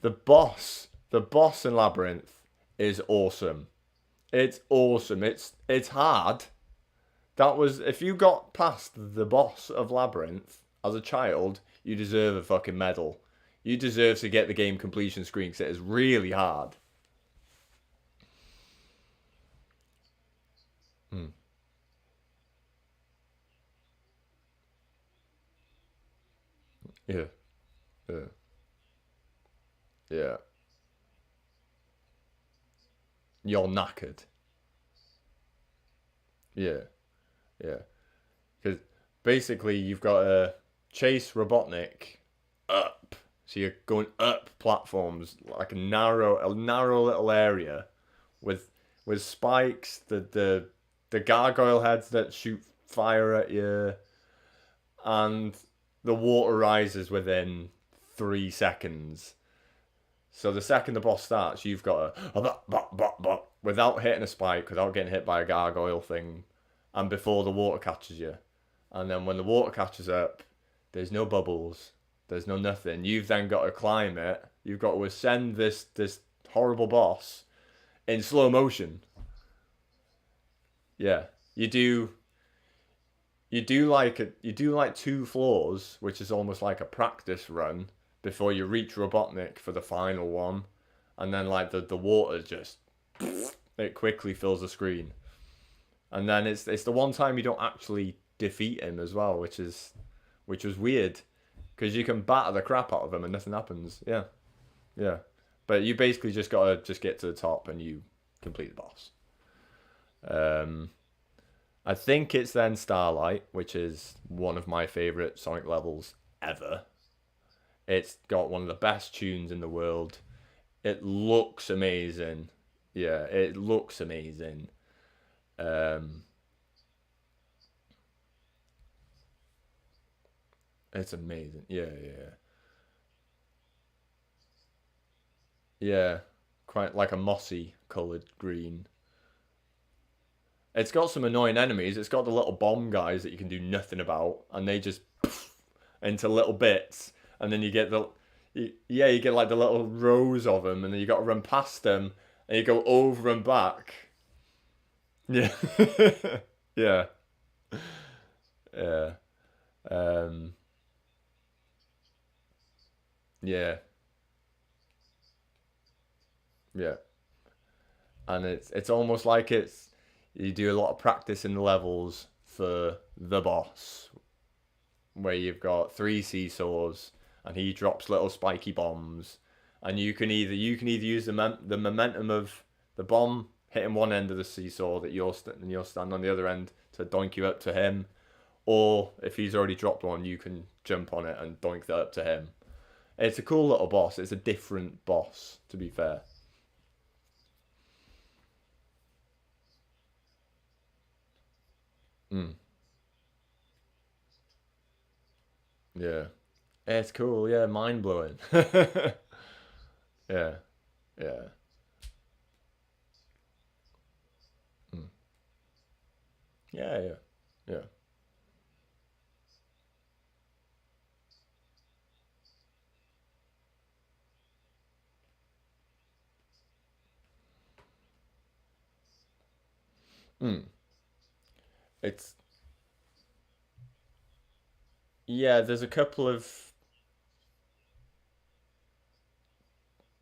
the boss in Labyrinth is awesome. It's awesome. It's hard. That was if you got past the boss of Labyrinth as a child, you deserve a fucking medal. You deserve to get the game completion screen because it is really hard. Hmm. Yeah, yeah, yeah. You're knackered. Yeah, yeah. Because basically you've got to chase Robotnik up. So you're going up platforms like a narrow little area with spikes, the gargoyle heads that shoot fire at you, and the water rises within 3 seconds. So the second the boss starts, you've got to without hitting a spike, without getting hit by a gargoyle thing, and before the water catches you. And then when the water catches up, there's no bubbles, there's no nothing. You've then got to climb it. You've got to ascend this horrible boss in slow motion. Yeah, you do. You do like two floors, which is almost like a practice run before you reach Robotnik for the final one, and then like the water just it quickly fills the screen, and then it's the one time you don't actually defeat him as well, which was weird because you can batter the crap out of him and nothing happens. Yeah, yeah, but you basically just gotta just get to the top and you complete the boss. Um, I think it's then Starlight, which is one of my favorite Sonic levels ever. It's got one of the best tunes in the world. It looks amazing. Yeah, it looks amazing. Um, it's amazing. Yeah, yeah, yeah. Quite like a mossy coloured green. It's got some annoying enemies. It's got the little bomb guys that you can do nothing about, and they just into little bits, and then you get yeah, you get like the little rows of them, and then you got to run past them, and you go over and back. Yeah, yeah, yeah, um, yeah, yeah, and it's almost like it's you do a lot of practice in the levels for the boss, where you've got three seesaws, and he drops little spiky bombs, and you can either use the momentum of the bomb hitting one end of the seesaw that you're standing on the other end to doink you up to him, or if he's already dropped one, you can jump on it and doink that up to him. It's a cool little boss. It's a different boss, to be fair. Mm, yeah, it's cool. Yeah, mind blowing. Yeah, yeah, mm, yeah, yeah, yeah. Mm. It's yeah. There's a couple of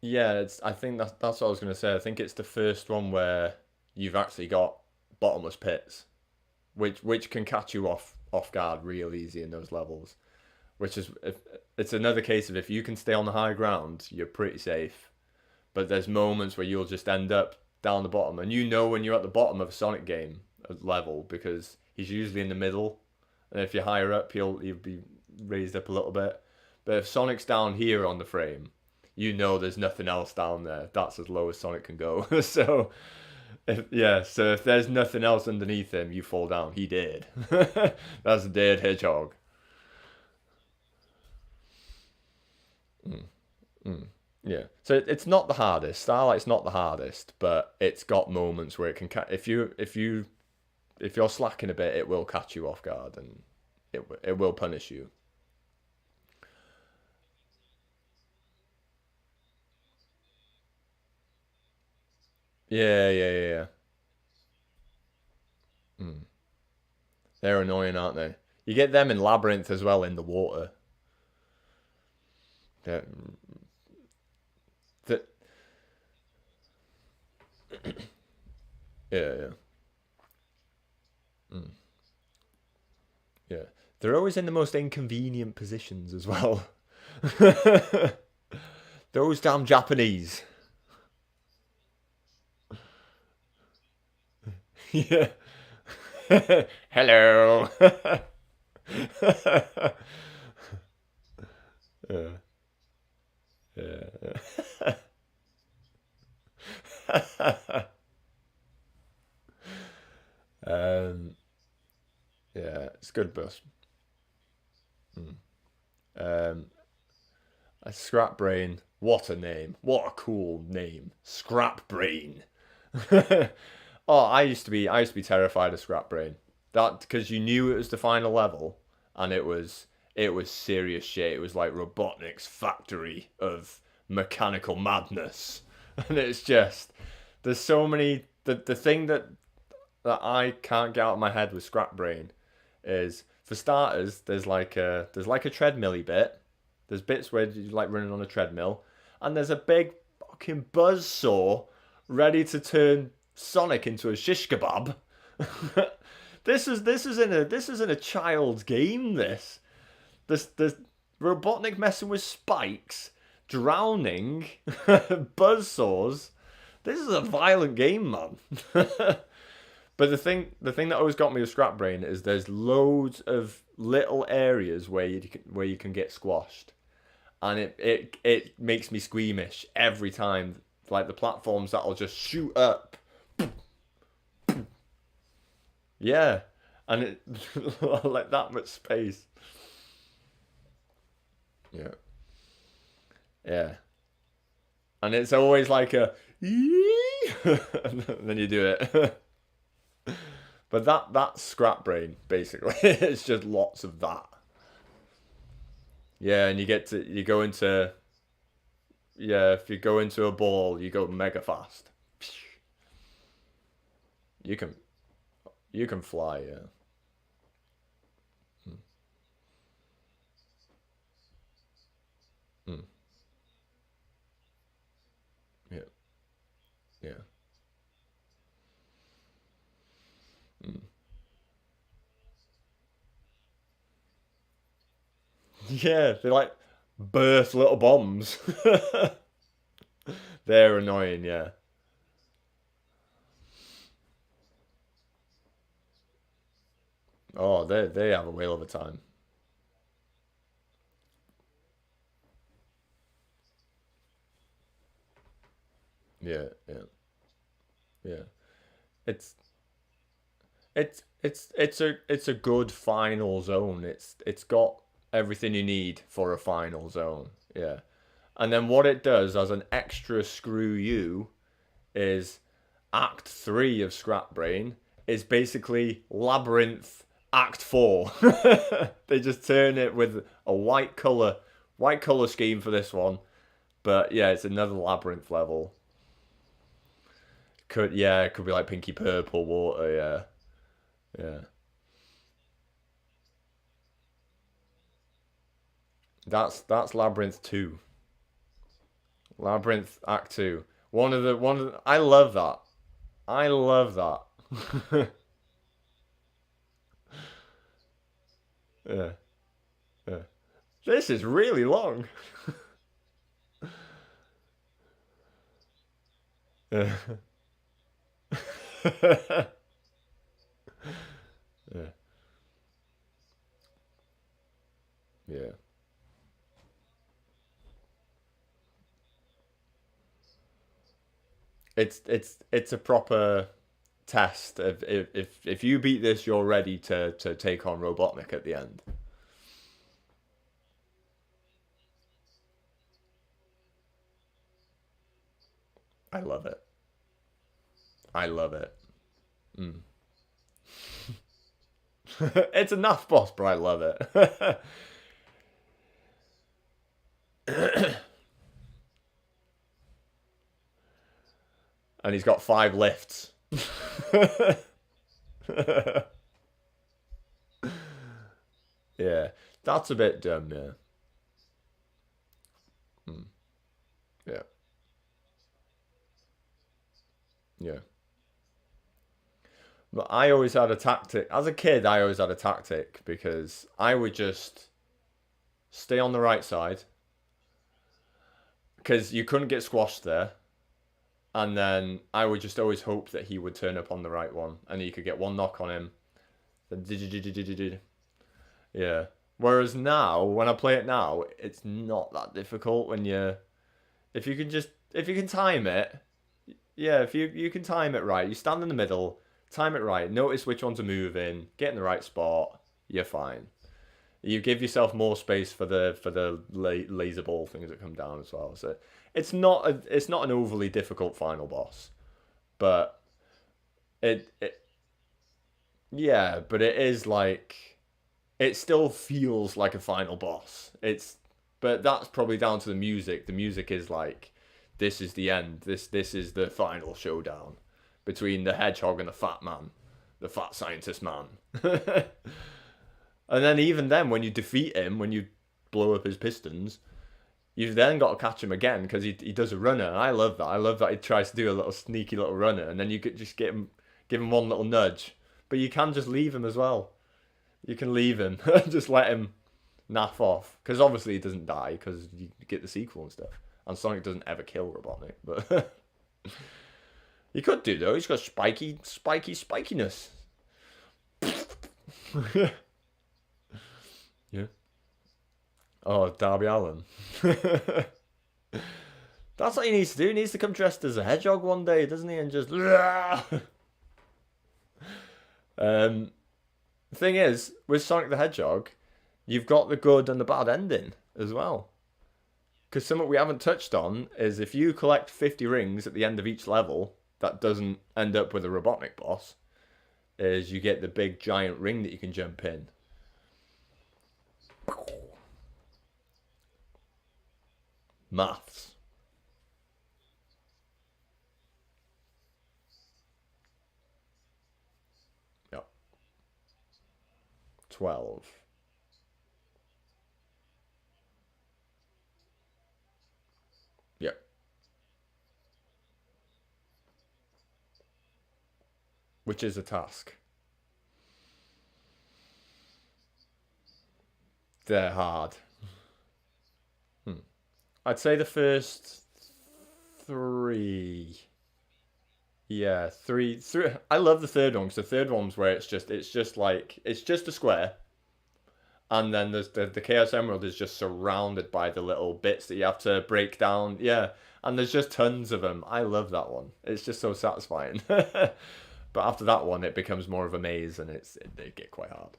yeah. It's I think that's what I was gonna say. I think it's the first one where you've actually got bottomless pits, which can catch you off guard real easy in those levels. Which is if, it's another case of if you can stay on the high ground, you're pretty safe. But there's moments where you'll just end up down the bottom, and you know when you're at the bottom of a Sonic game level because he's usually in the middle, and if you're higher up, he'll be raised up a little bit. But if Sonic's down here on the frame, you know there's nothing else down there. That's as low as Sonic can go. So so if there's nothing else underneath him, you fall down. He did. That's a dead hedgehog. Mm, mm. Yeah, so it's not the hardest. Starlight's not the hardest, but it's got moments where it can if you're slacking a bit, it will catch you off guard and it will punish you. Yeah, yeah, yeah, yeah. Mm. They're annoying, aren't they? You get them in Labyrinth as well in the water. They're, th yeah, yeah, mm, yeah. They're always in the most inconvenient positions as well. Those damn Japanese. Yeah. Hello. Yeah, yeah. um, yeah, it's good bus. Mm. Um, a Scrap Brain. What a name! What a cool name, Scrap Brain. Oh, I used to be terrified of Scrap Brain. That because you knew it was the final level, and it was serious shit. It was like Robotnik's factory of mechanical madness, and it's just there's so many. The thing that I can't get out of my head with Scrap Brain is for starters, there's like a treadmilly bit. There's bits where you like running on a treadmill, and there's a big fucking buzz saw ready to turn Sonic into a shish kebab. This is in a child's game. This Robotnik messing with spikes, drowning, buzz saws. This is a violent game, man. But the thing that always got me with Scrap Brain is there's loads of little areas where you can get squashed, and it makes me squeamish every time. Like the platforms that'll just shoot up, yeah, and it like that much space, yeah, yeah, and it's always like a, and then you do it. But that's Scrap Brain basically. It's just lots of that. Yeah, and you go into yeah, if you go into a ball, you go mega fast. You can you can fly, yeah. Mm, mm, yeah, yeah. Mm. Yeah, they like burst little bombs. They're annoying, yeah. Oh, they have a whale of a time. Yeah, yeah, yeah. It's it's a good final zone. It's got everything you need for a final zone. Yeah. And then what it does as an extra screw you is Act 3 of Scrap Brain is basically Labyrinth Act 4. They just turn it with a white color scheme for this one. But yeah, it's another Labyrinth level. it could be like pinky purple water. Yeah, yeah. That's Labyrinth 2. Labyrinth Act 2. I love that. I love that. Yeah, yeah. This is really long. Yeah. Yeah. Yeah. It's a proper test of if you beat this, you're ready to take on Robotnik at the end. I love it. I love it. Mm. It's a naff boss, but I love it. And he's got 5 lifts. Yeah, that's a bit dumb. Yeah. Mm. Yeah. Yeah. But I always had a tactic. As a kid, I always had a tactic because I would just stay on the right side because you couldn't get squashed there. And then I would just always hope that he would turn up on the right one and you could get one knock on him. Yeah. Whereas now, when I play it now, it's not that difficult when you if you can time it, yeah, if you can time it right, you stand in the middle, time it right, notice which ones are moving, get in the right spot, you're fine. You give yourself more space for the laser ball things that come down as well. So it's not an overly difficult final boss, but it yeah, but it is like it still feels like a final boss. But that's probably down to the music. The music is like this is the end. This is the final showdown between the hedgehog and the fat man, the fat scientist man. And then even then, when you defeat him, when you blow up his pistons, you've then got to catch him again because he does a runner. I love that. I love that he tries to do a little sneaky little runner, and then you could just give him one little nudge. But you can just leave him as well. You can leave him, just let him naff off because obviously he doesn't die because you get the sequel and stuff. And Sonic doesn't ever kill Robotnik, but he could do though. He's got spikiness. Yeah. Oh, Darby Allen. That's what he needs to do. He needs to come dressed as a hedgehog one day, doesn't he? And just. The thing is, with Sonic the Hedgehog, you've got the good and the bad ending as well. Because something we haven't touched on is if you collect 50 rings at the end of each level, that doesn't end up with a Robotnik boss, is you get the big giant ring that you can jump in. Maths. Yep. 12. Yep. Which is a task. They're hard. Hmm. I'd say the first 3. Yeah, three. I love the third one because the third one's where it's just a square, and then there's the Chaos Emerald is just surrounded by the little bits that you have to break down. Yeah, and there's just tons of them. I love that one. It's just so satisfying. But after that one, it becomes more of a maze, and they get quite hard.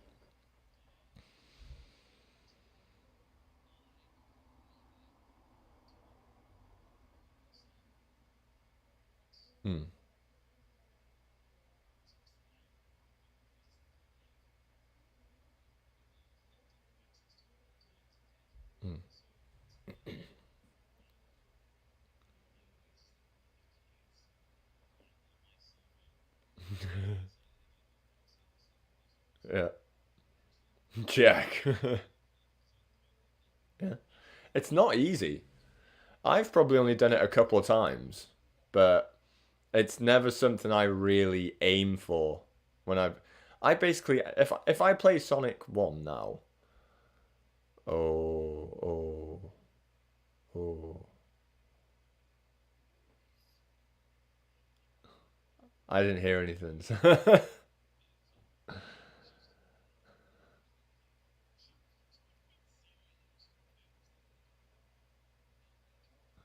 Hmm. Hmm. Yeah. Check. Yeah. It's not easy. I've probably only done it a couple of times, but it's never something I really aim for when I basically if I play Sonic 1 now. Oh, oh, oh. I didn't hear anything.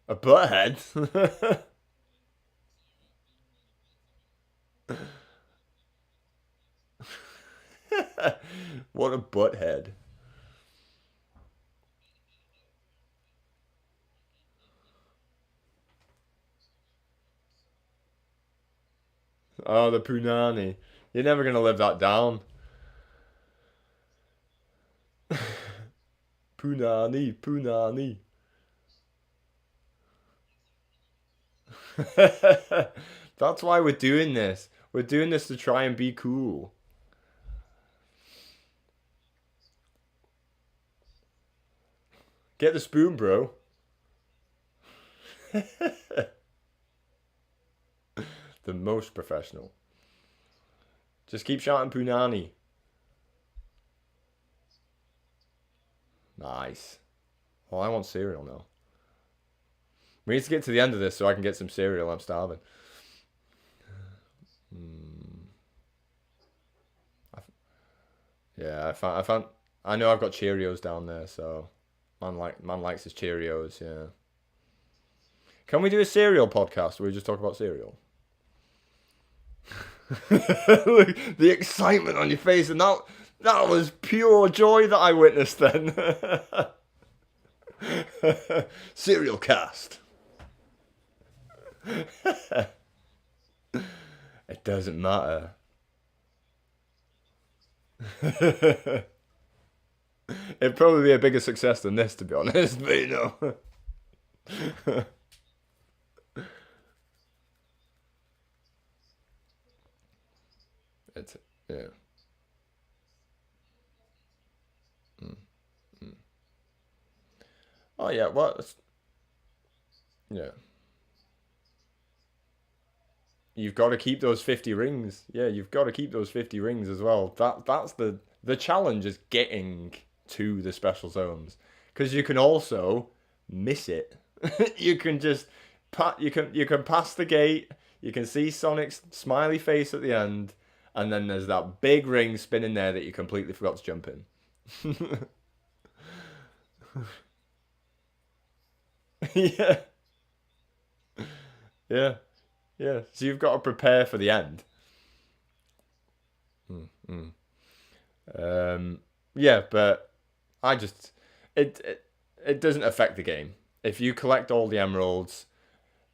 A butthead? What a butthead. Oh, the punani. You're never gonna live that down. Punani, punani. That's why we're doing this. We're doing this to try and be cool. Get the spoon, bro. The most professional. Just keep shouting punani. Nice. Well, I want cereal now. We need to get to the end of this so I can get some cereal. I'm starving. Mm. Yeah, I found. I know I've got Cheerios down there, so man likes his Cheerios. Yeah. Can we do a cereal podcast where we just talk about cereal? Look, the excitement on your face, and that was pure joy that I witnessed then. Cereal cast. It doesn't matter. It'd probably be a bigger success than this, to be honest, but you know. It's, yeah. Mm, mm. Oh, yeah, well, yeah. You've got to keep those 50 rings. Yeah, you've got to keep those 50 rings as well. That's the challenge is getting to the special zones because you can also miss it. You can just you can pass the gate. You can see Sonic's smiley face at the end, and then there's that big ring spinning there that you completely forgot to jump in. Yeah, yeah, yeah. So you've got to prepare for the end. Mm, mm. Um, yeah, but I just it doesn't affect the game. If you collect all the emeralds,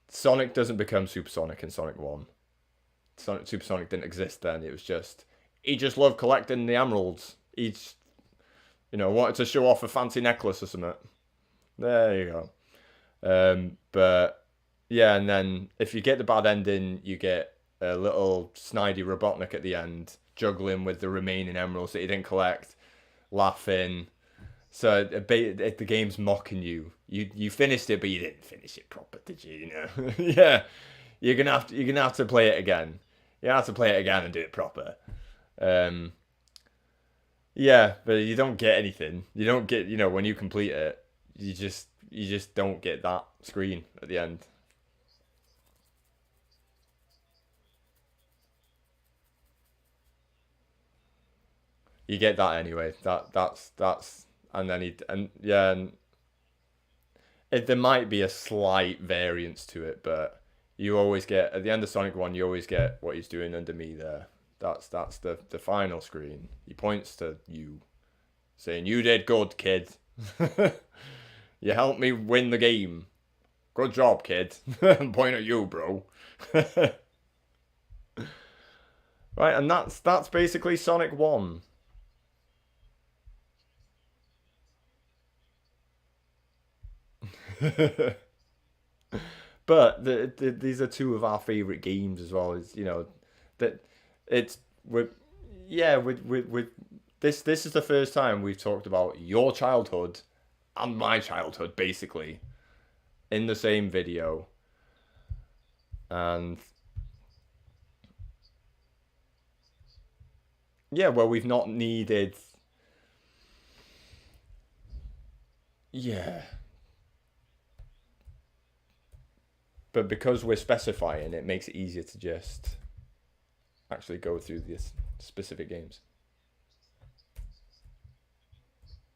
Sonic doesn't become Supersonic in Sonic One. Supersonic didn't exist then. It was just he just loved collecting the emeralds. He just, wanted to show off a fancy necklace or something. There you go. But yeah, and then if you get the bad ending, you get a little snidey Robotnik at the end, juggling with the remaining emeralds that you didn't collect, laughing. So the game's mocking you. You finished it, but you didn't finish it proper, did you? You know, yeah. You're gonna have to play it again. You have to play it again and do it proper. Um, yeah, but you don't get anything. You don't get when you complete it. You just don't get that screen at the end. You get that anyway. That's and then he and yeah, and there might be a slight variance to it, but you always get at the end of Sonic One. You always get what he's doing under me there. That's the final screen. He points to you, saying, "You did good, kid. You helped me win the game. Good job, kid." Point at you, bro. Right, and that's basically Sonic One. But these are two of our favorite games as well. Is that it's we yeah, with this is the first time we've talked about your childhood and my childhood basically in the same video, and yeah, well, we've not needed. Yeah, but because we're specifying, it makes it easier to just actually go through these specific games.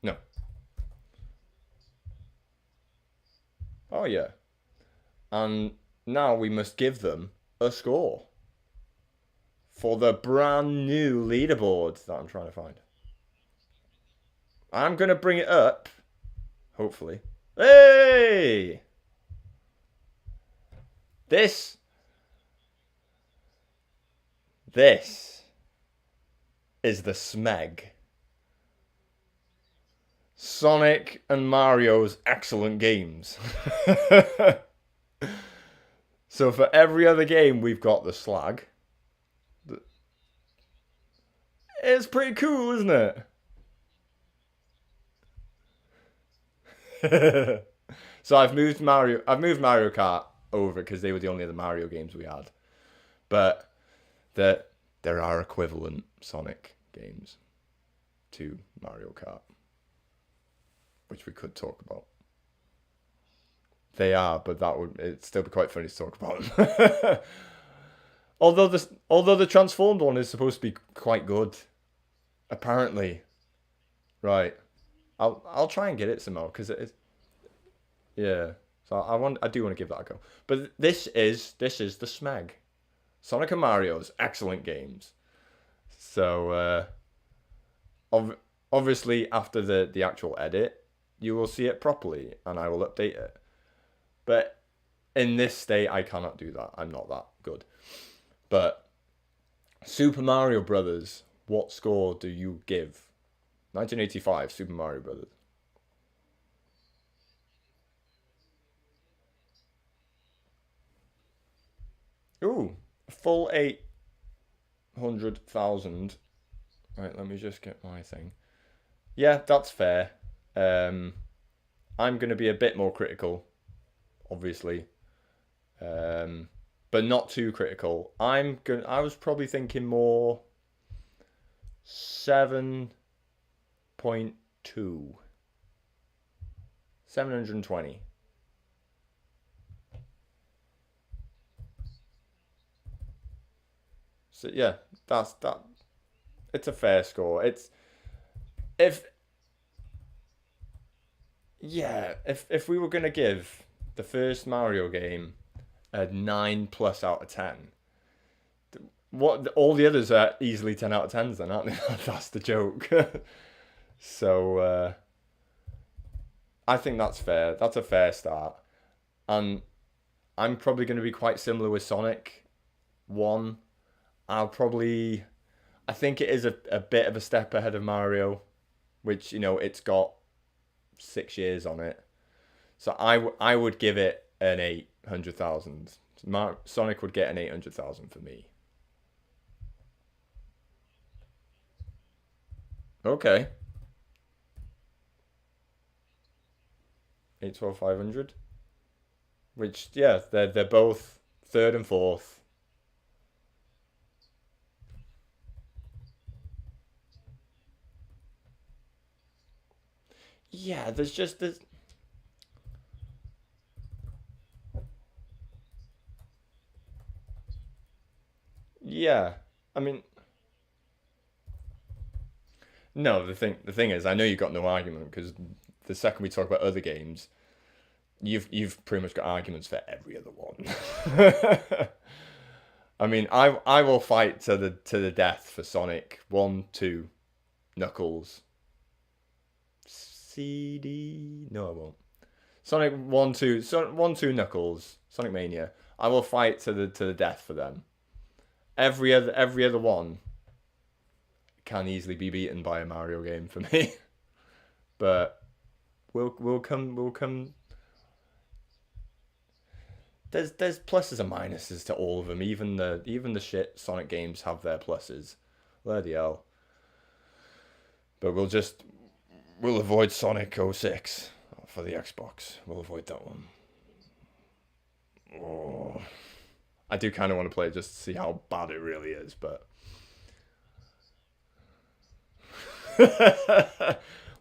No. Oh yeah. And now we must give them a score for the brand new leaderboard that I'm trying to find. I'm gonna bring it up, hopefully. Hey! This is the Smeg. Sonic and Mario's excellent games. So for every other game, we've got the Slag. It's pretty cool, isn't it? So I've moved Mario Kart over because they were the only other Mario games we had. But there are equivalent Sonic games to Mario Kart, which we could talk about. They are, but it'd still be quite funny to talk about them. although the transformed one is supposed to be quite good, apparently. Right. I'll try and get it somehow because it is. Yeah. So I do want to give that a go. But this is the Smeg. Sonic and Mario's excellent games. So obviously after the actual edit, you will see it properly and I will update it. But in this state, I cannot do that. I'm not that good. But Super Mario Brothers, what score do you give? 1985 Super Mario Brothers. Ooh, full 800,000. Right, let me just get my thing. Yeah, that's fair. I'm going to be a bit more critical, obviously, but not too critical. I was probably thinking more 7.2, 720. So yeah, that's that. It's a fair score. It's if yeah, if we were gonna give the first Mario game a 9 plus out of 10, what all the others are easily 10 out of 10s then, aren't they? That's the joke. So I think that's fair. That's a fair start, and I'm probably going to be quite similar with Sonic One. I'll probably I think it is a bit of a step ahead of Mario, which it's got 6 years on it. So I would give it an 800,000. Sonic would get an 800,000 for me. Okay, 812,500. Which yeah, they're both third and fourth. Yeah, there's just this. Yeah, I mean, no. The thing is, I know you've got no argument because the second we talk about other games, you've pretty much got arguments for every other one. I mean, I will fight to the death for Sonic 1, 2, Knuckles, CD. No, I won't. Sonic 1, 2, 1, 2, Knuckles, Sonic Mania. I will fight to the death for them. Every other one can easily be beaten by a Mario game for me. But we'll come. There's pluses and minuses to all of them. Even the shit Sonic games have their pluses. Bloody hell. But we'll avoid Sonic 06 for the Xbox. We'll avoid that one. Oh. I do kind of want to play it just to see how bad it really is, but...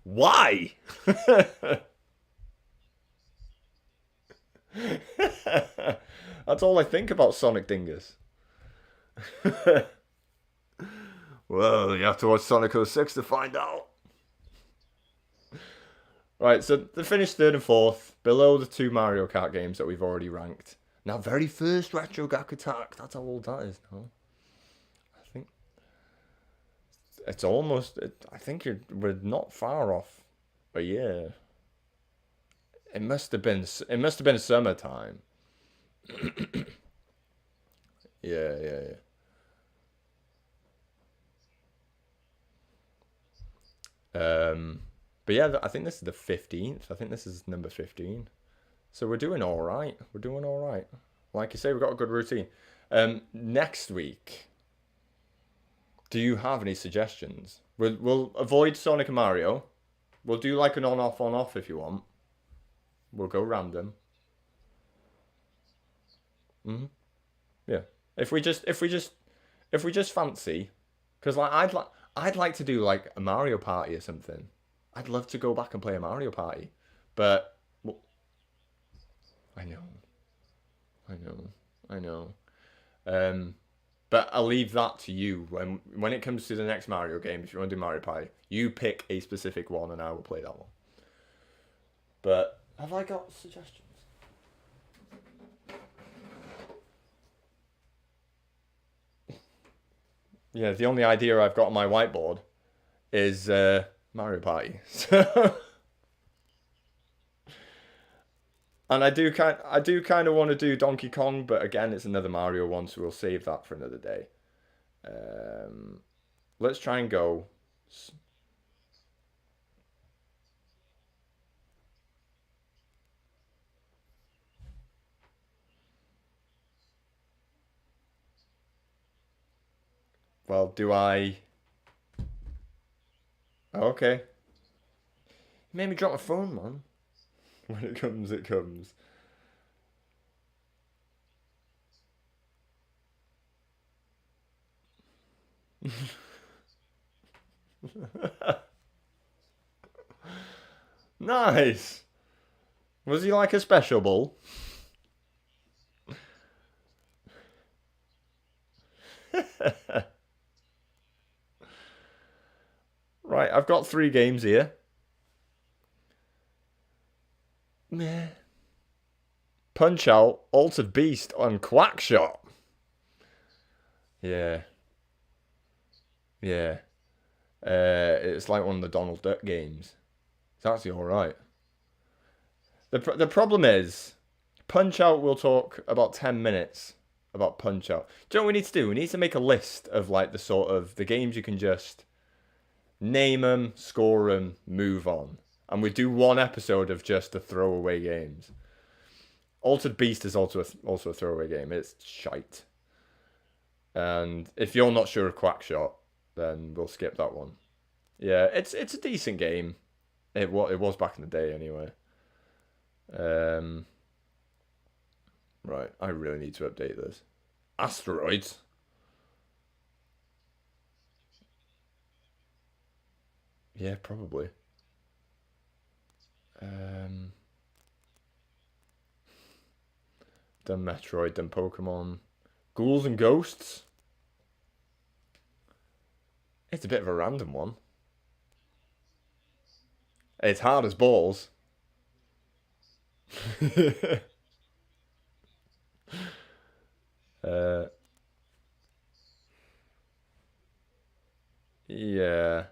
Why? That's all I think about, Sonic Dingus. Well, you have to watch Sonic 06 to find out. Right, so they finished third and fourth, below the two Mario Kart games that we've already ranked. Now, very first retro GAK Attack. That's how old that is now. I think it's almost. I think we're not far off a year. It must have been. It must have been summertime. Yeah. But yeah, I think this is the 15th. I think this is number 15. So we're doing all right. We're doing all right. Like you say, we've got a good routine. Next week, do you have any suggestions? We'll avoid Sonic and Mario. We'll do like an on-off if you want. We'll go random. Hmm. Yeah. If we just fancy, because like I'd like to do like a Mario Party or something. I'd love to go back and play a Mario Party, but well, I know, I know, I know. But I'll leave that to you when it comes to the next Mario game. If you want to do Mario Party, you pick a specific one, and I will play that one. But have I got suggestions? Yeah, the only idea I've got on my whiteboard is Mario Party. And I do kind of want to do Donkey Kong, but again, it's another Mario one, so we'll save that for another day. Let's try and go. Well, do I? Okay. You made me drop my phone, man. When it comes, it comes. Nice. Was he like a special bull? Right, I've got three games here. Meh. Punch Out, Altered Beast, and Quackshot. Yeah, yeah. It's like one of the Donald Duck games. It's actually all right. The problem is, Punch Out. We'll talk about 10 minutes about Punch Out. Do you know what we need to do? We need to make a list of like the sort of the games you can just name them, score them, move on, and we do one episode of just the throwaway games. Altered Beast is also a throwaway game. It's shite. And if you're not sure of Quackshot, then we'll skip that one. Yeah, it's a decent game. It was back in the day anyway. Um, right, I really need to update this. Asteroids. Yeah, probably. Um, done Metroid, done Pokemon. Ghouls and Ghosts. It's a bit of a random one. It's hard as balls. uh, yeah,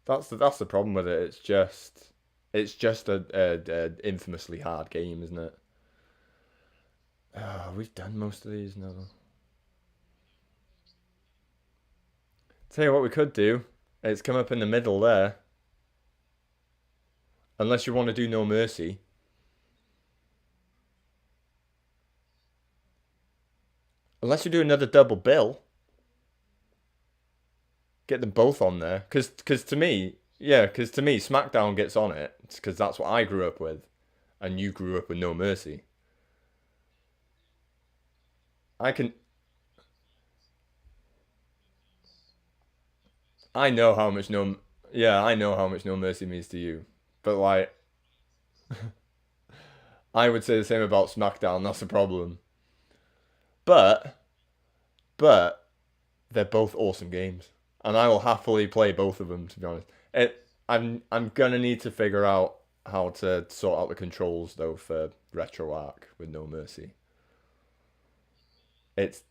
that's the problem with it. It's just a infamously hard game, isn't it? Oh, we've done most of these now. Tell you what we could do. It's come up in the middle there. Unless you want to do No Mercy. Unless you do another double bill. Get them both on there, because to me, yeah, because to me, SmackDown gets on it, because that's what I grew up with, and you grew up with No Mercy. I can, I know how much No, yeah, I know how much No Mercy means to you, but like, I would say the same about SmackDown. That's the problem. But, but they're both awesome games, and I will happily play both of them. To be honest, I'm gonna need to figure out how to sort out the controls though for Retro Arc with No Mercy. It's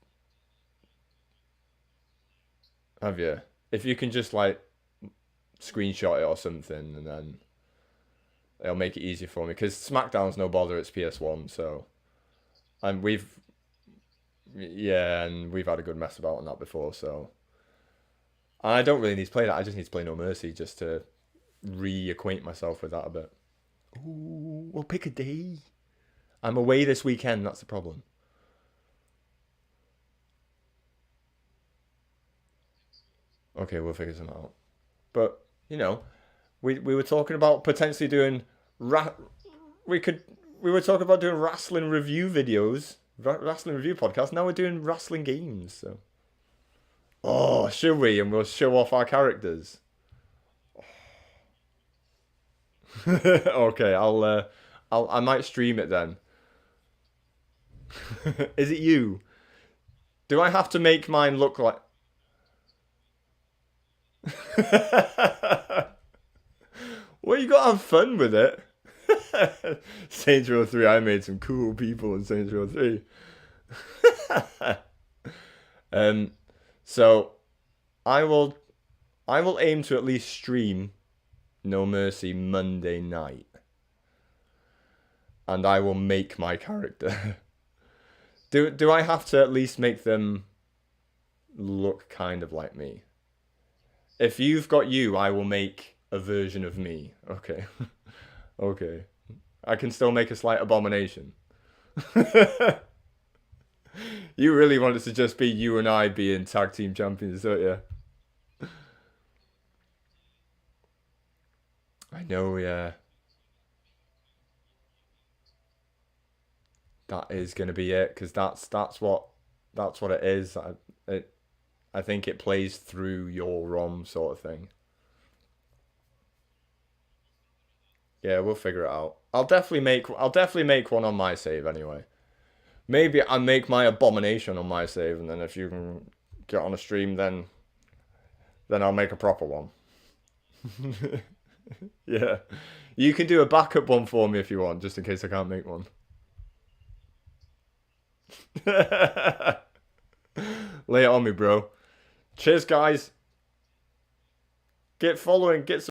have you? If you can just like screenshot it or something, and then it'll make it easier for me because SmackDown's no bother. It's PS1, so and we've yeah, and we've had a good mess about on that before. So I don't really need to play that. I just need to play No Mercy just to reacquaint myself with that a bit. Ooh, we'll pick a day. I'm away this weekend. That's the problem. Okay, we'll figure something out. But you know, we were talking about potentially doing we could we were talking about doing wrestling review videos, wrestling review podcast. Now we're doing wrestling games. So oh, should we? And we'll show off our characters. Okay, I might stream it then. Is it you? Do I have to make mine look like? Well, you gotta have fun with it. Saints Row 3, I made some cool people in Saints Row 3. um, so I will aim to at least stream No Mercy Monday night. And I will make my character. Do I have to at least make them look kind of like me? If you've got you, I will make a version of me. Okay. Okay. I can still make a slight abomination. You really want it to just be you and I being tag team champions, don't you? I know, yeah. That is gonna be it, because that's what it is. I think it plays through your ROM sort of thing. Yeah, we'll figure it out. I'll definitely make one on my save anyway. Maybe I make my abomination on my save, and then if you can get on a stream, then I'll make a proper one. Yeah, you can do a backup one for me if you want, just in case I can't make one. Lay it on me, bro. Cheers, guys. Get following, get